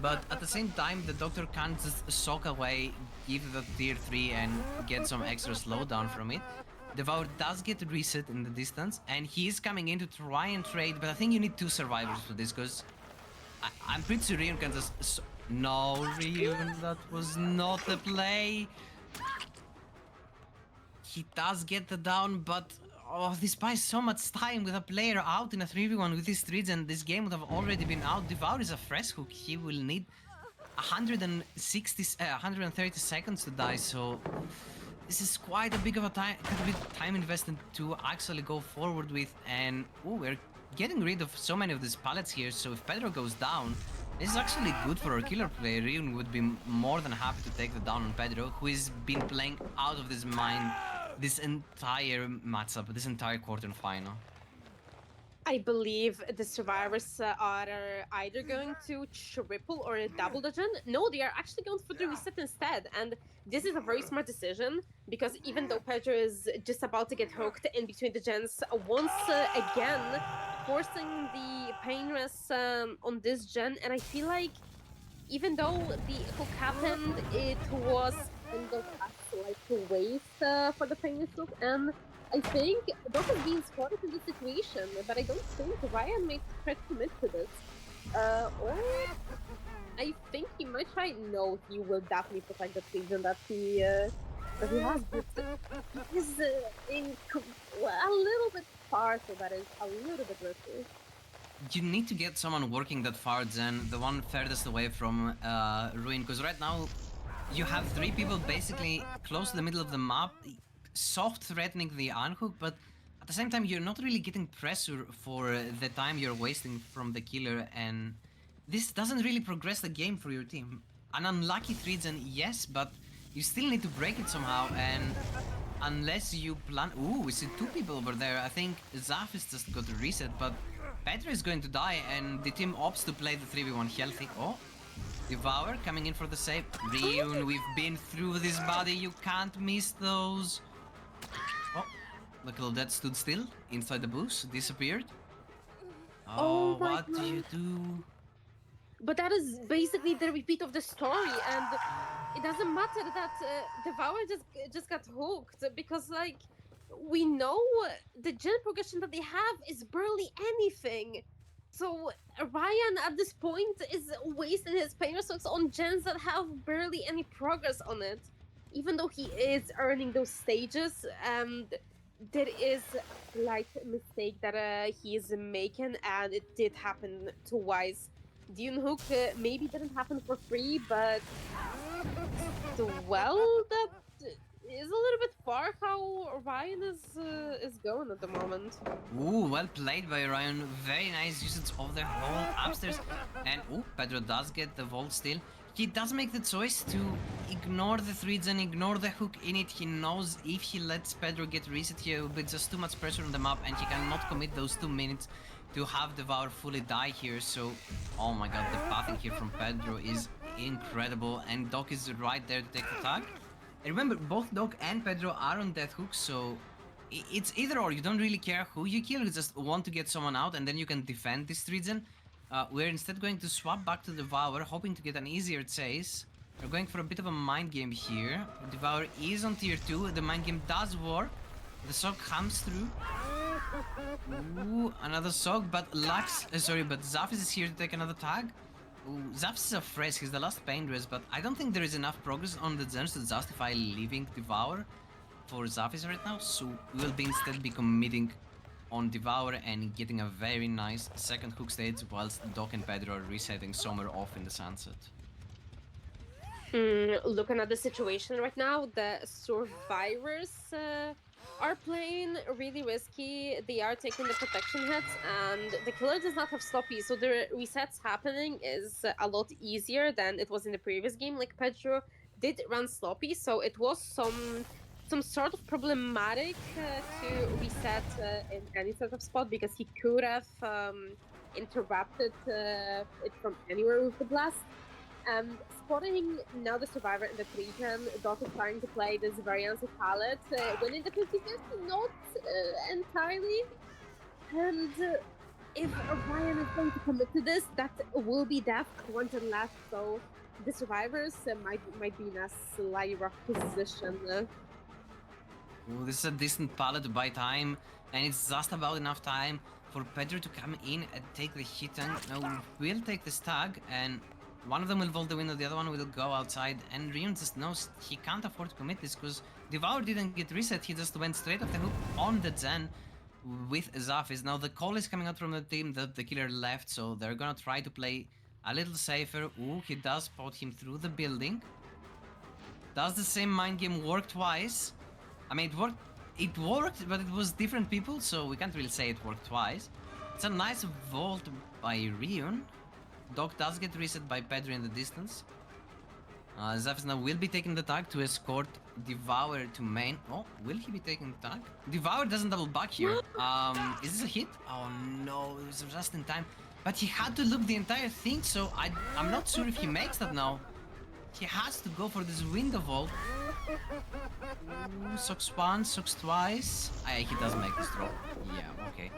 But at the same time, the doctor can't just sock away, give the tier 3 and get some extra slowdown from it. Devour does get reset in the distance, and he is coming in to try and trade, but I think you need 2 survivors for this, because I'm pretty sure Ryun can just... No, Ryun, that was not the play. He does get the down, but despite so much time with a player out in a 3v1 with these threes, and this game would have already been out. Devour is a fresh hook. He will need 130 seconds to die, so this is quite a big of a time investment to actually go forward with. And we're getting rid of so many of these pallets here, so if Pedro goes down, this is actually good for our killer player. Ryun would be more than happy to take the down on Pedro, who has been playing out of his mind this entire matchup, this entire quarterfinal. I believe the survivors are either going to triple or double the gen. No, they are actually going for the reset instead. And this is a very smart decision, because even though Pedro is just about to get hooked in between the gens, once again, forcing the pain rest on this gen. And I feel like even though the hook happened, it was kind of a slight waste for the pain rest hook. And I think Doc is being spotted in this situation, but I don't think Ryan might try to commit to this. Or I think he might try. No, he will definitely protect the season that he has. But he is a little bit far, so that is a little bit risky. You need to get someone working that far, Zen, the one furthest away from Ruin, because right now you have 3 people basically close to the middle of the map, soft threatening the unhook, but at the same time you're not really getting pressure for the time you're wasting from the killer, and this doesn't really progress the game for your team. An unlucky 3-gen, yes, but you still need to break it somehow, and unless you plan... Ooh, we see 2 people over there. I think Zaf is just got a reset, but Pedro is going to die, and the team opts to play the 3v1 healthy. Oh, Devour coming in for the save. Ryun, we've been through this, buddy. You can't miss those. Oh, the little dead stood still inside the booth, disappeared. Oh, what do you do? But that is basically the repeat of the story, and it doesn't matter that Devour just got hooked, because like we know the gen progression that they have is barely anything. So Ryan at this point is wasting his pain resources on gens that have barely any progress on it, even though he is earning those stages. And there is a slight mistake that he is making, and it did happen twice. The unhook maybe didn't happen for free, but well, that is a little bit far how Ryan is going at the moment. Ooh, well played by Ryan. Very nice usage of the whole upstairs. And ooh, Pedro does get the vault still. He does make the choice to ignore the 3s and ignore the hook in it. He knows if he lets Pedro get reset here, it will be just too much pressure on the map and he cannot commit those 2 minutes to have Devour fully die here. So, oh my god, the pathing here from Pedro is incredible. And Doc is right there to take the tag. And remember, both Doc and Pedro are on death hooks, so it's either or. You don't really care who you kill, you just want to get someone out and then you can defend this region. We're instead going to swap back to Devour, hoping to get an easier chase. We're going for a bit of a mind game here. Devour is on tier 2, the mind game does work. The shock comes through. Ooh, another shock, but but Zafis is here to take another tag. Ooh, Zafis is a fresh, he's the last pain dress, but I don't think there is enough progress on the gens to justify leaving Devour for Zafis right now, so we'll instead be committing on Devour and getting a very nice second hook stage whilst Doc and Pedro are resetting somewhere off in the sunset. Looking at the situation right now, the survivors are playing really risky. They are taking the protection hits, and the killer does not have sloppy, so the resets happening is a lot easier than it was in the previous game. Like Pedro did run sloppy, so it was some sort of problematic to reset in any sort of spot because he could have interrupted it from anywhere with the blast. Spotting now the survivor in the 3-10, Doc is trying to play this variance of palette, winning the 50-50, not entirely. And if Ryan is going to commit to this, that will be death, 1 turn left, so the survivors might be in a slightly rough position. Ooh, this is a decent palette to buy time, and it's just about enough time for Pedro to come in and take the hit. And now we'll take this tag, and one of them will vault the window, the other one will go outside, and Ryun just knows he can't afford to commit this because Devour didn't get reset, he just went straight off the hook on the gen with Zafis. Now the call is coming out from the team that the killer left, so they're gonna try to play a little safer. Ooh, he does spot him through the building. Does the same mind game work twice? I mean, it worked, but it was different people, so we can't really say it worked twice. It's a nice vault by Ryun. Doc does get reset by Pedro in the distance. Zafis now will be taking the tag to escort Devour to main. Oh, will he be taking the tag? Devour doesn't double back here. Is this a hit? Oh no, it was just in time. But he had to loop the entire thing, so I'm not sure if he makes that now. He has to go for this window vault. Ooh, sucks once, sucks twice. He does make this drop. Yeah, okay.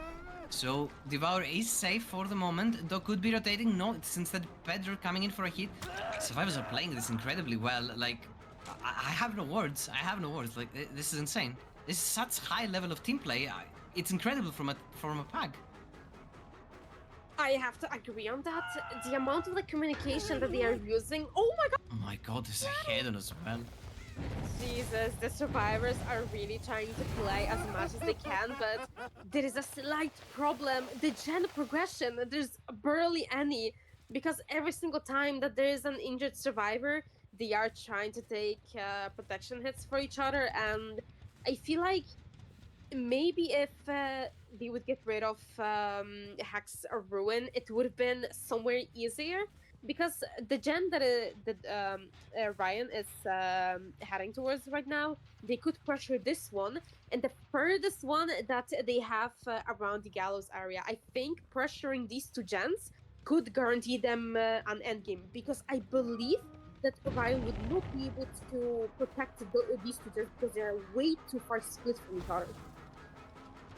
So, Devour is safe for the moment. Doc could be rotating. No, it's instead Pedro coming in for a hit. Survivors are playing this incredibly well. Like, I have no words. I have no words. Like, this is insane. This is such high level of team play. It's incredible from a pack. I have to agree on that. The amount of the communication that they are using. Oh my god! Oh my god, there's a head on as well. Jesus, the survivors are really trying to play as much as they can, but there is a slight problem. The gen progression, there's barely any, because every single time that there is an injured survivor, they are trying to take protection hits for each other, and I feel like maybe if they would get rid of Hex or Ruin, it would have been somewhere easier. Because the gen that Ryan is heading towards right now, they could pressure this one, and the furthest one that they have around the gallows area. I think pressuring these 2 gens could guarantee them an endgame, because I believe that Ryan would not be able to protect these 2 gens because they're way too far split from each other.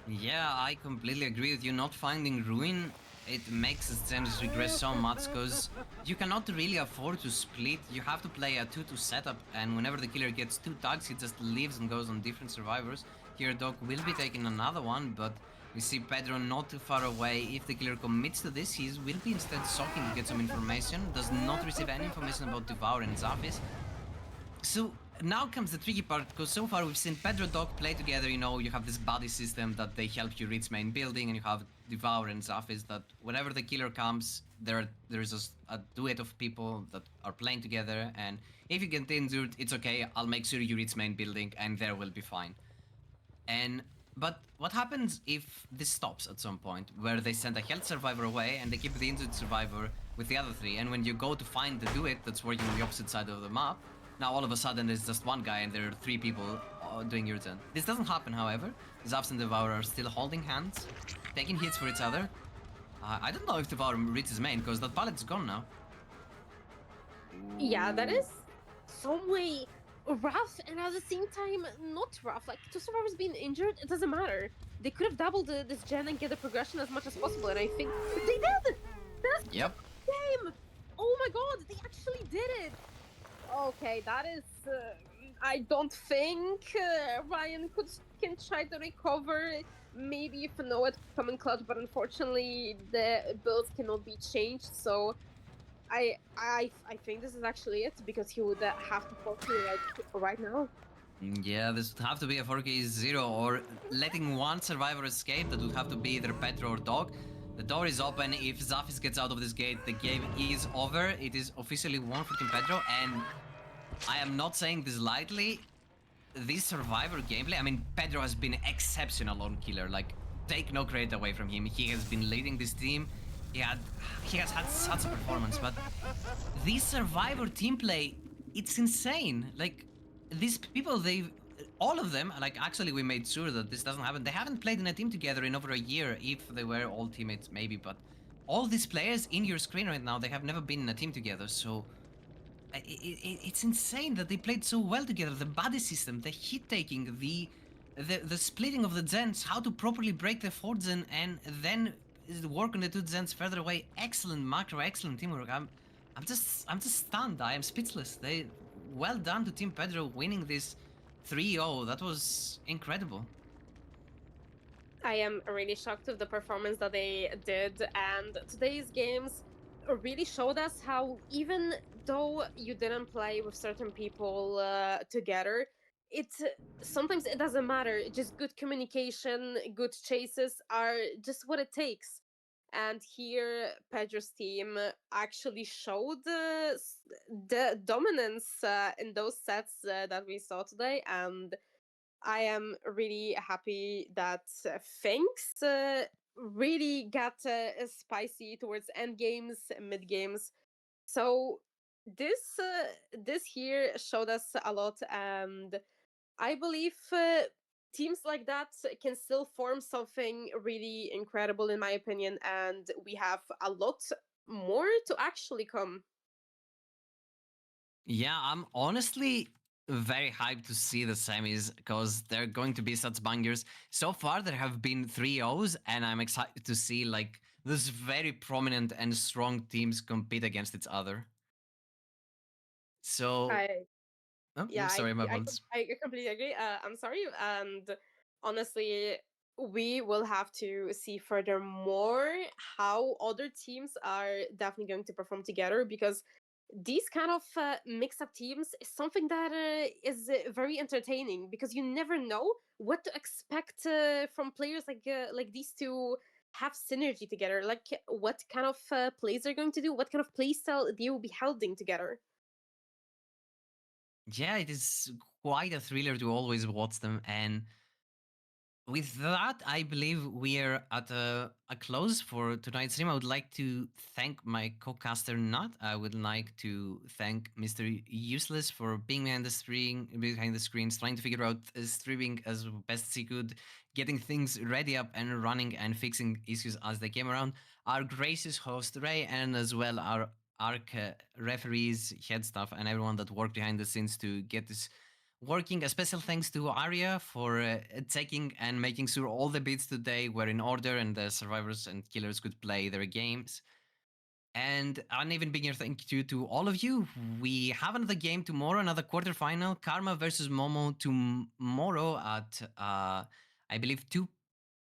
Yeah, I completely agree with you. Not finding Ruin, it makes the gens regress so much because you cannot really afford to split. You have to play a 2-2 setup, and whenever the killer gets 2 tags, he just leaves and goes on different survivors. Here Doc will be taking another one, but we see Pedro not too far away. If the killer commits to this, he will be instead shocking to get some information. Does not receive any information about Devour and Zafis. So now comes the tricky part, because so far we've seen Pedro Dog play together. You have this body system that they help you reach main building, and you have Devour and Zafis that whenever the killer comes, there's a duet of people that are playing together, and if you get injured, it's okay, I'll make sure you reach main building, and there will be fine. But what happens if this stops at some point, where they send a health survivor away and they keep the injured survivor with the other three, and when you go to find the duet that's working on the opposite side of the map, now all of a sudden there's just one guy and there are three people doing your turn. This doesn't happen, however. Zavs and Devour are still holding hands, taking hits for each other. I don't know if Devour reaches main, because that pallet's gone now. Yeah, that is some way rough, and at the same time, not rough. Like, two survivors being injured, it doesn't matter. They could have doubled this gen and get the progression as much as possible, and I think they did! That's Yep. game! Oh my god, they actually did it! Okay, that is... I don't think Ryan can try to recover. Maybe if Noah could come in clutch, but unfortunately the builds cannot be changed, so I think this is actually it, because he would have to fall through right now. Yeah, this would have to be a 4K0, or letting one survivor escape. That would have to be either Pedro or Dog. The door is open. If Zafis gets out of this gate, the game is over. It is officially 1 for Team Pedro, and I am not saying this lightly. This survivor gameplay, I mean, Pedro has been exceptional on killer. Like, take no credit away from him. He has been leading this team. He has had such a performance, but this survivor team play, it's insane. Like, these people, all of them, like, actually we made sure that this doesn't happen. They haven't played in a team together in over a year, if they were all teammates maybe, but all these players in your screen right now, they have never been in a team together, so it's insane that they played so well together. The body system, the hit taking, the splitting of the gens, how to properly break the fourth gen and then work on the two gens further away. Excellent macro, excellent teamwork. I'm just stunned. I am speechless. Well done to Team Pedro winning this 3-0. That was incredible. I am really shocked with the performance that they did, and today's games really showed us how, even though you didn't play with certain people together, sometimes it doesn't matter. Just good communication, good chases are just what it takes. And here, Pedro's team actually showed the dominance in those sets that we saw today, and I am really happy that things really got spicy towards end games, mid games. So this here showed us a lot, and I believe teams like that can still form something really incredible, in my opinion. And we have a lot more to actually come. Yeah, I'm honestly very hyped to see the semis, because they're going to be such bangers. So far, there have been 3-0s, and I'm excited to see like these very prominent and strong teams compete against each other. So, I Yeah, sorry, my apologies. I completely agree. I'm sorry, and honestly, we will have to see furthermore how other teams are definitely going to perform together, because these kind of mix-up teams is something that is very entertaining, because you never know what to expect from players like these two have synergy together. Like, what kind of plays they're going to do, what kind of play style they will be holding together. Yeah, it is quite a thriller to always watch them, and with that, I believe we are at a close for tonight's stream. I would like to thank my co-caster Nat. I would like to thank Mr. Useless for being behind the screens, trying to figure out streaming as best he could, getting things ready up and running, and fixing issues as they came around. Our gracious host Ray, and as well our ARC referees, head staff, and everyone that worked behind the scenes to get this working. A special thanks to Arya for taking and making sure all the beats today were in order and the survivors and killers could play their games. And an even bigger thank you to all of you. We have another game tomorrow, another quarterfinal, Karma versus Momo tomorrow at I believe 2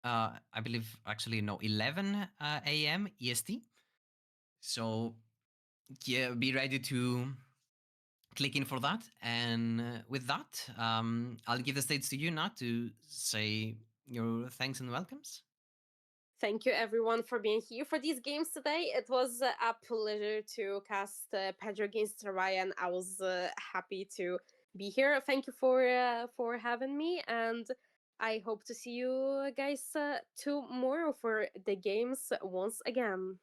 I believe actually no 11 a.m. EST. So yeah, be ready to click in for that. And with that, I'll give the stage to you now to say your thanks and welcomes. Thank you, everyone, for being here for these games today. It was a pleasure to cast Pedro against Ryan. I was happy to be here. Thank you for having me, and I hope to see you guys tomorrow for the games once again.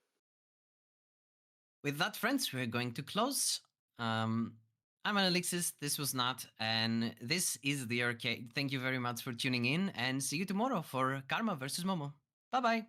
With that, friends, we're going to close. I'm Alexis. This was Nat, and this is the Arkade. Thank you very much for tuning in, and see you tomorrow for Karma versus Momo. Bye bye.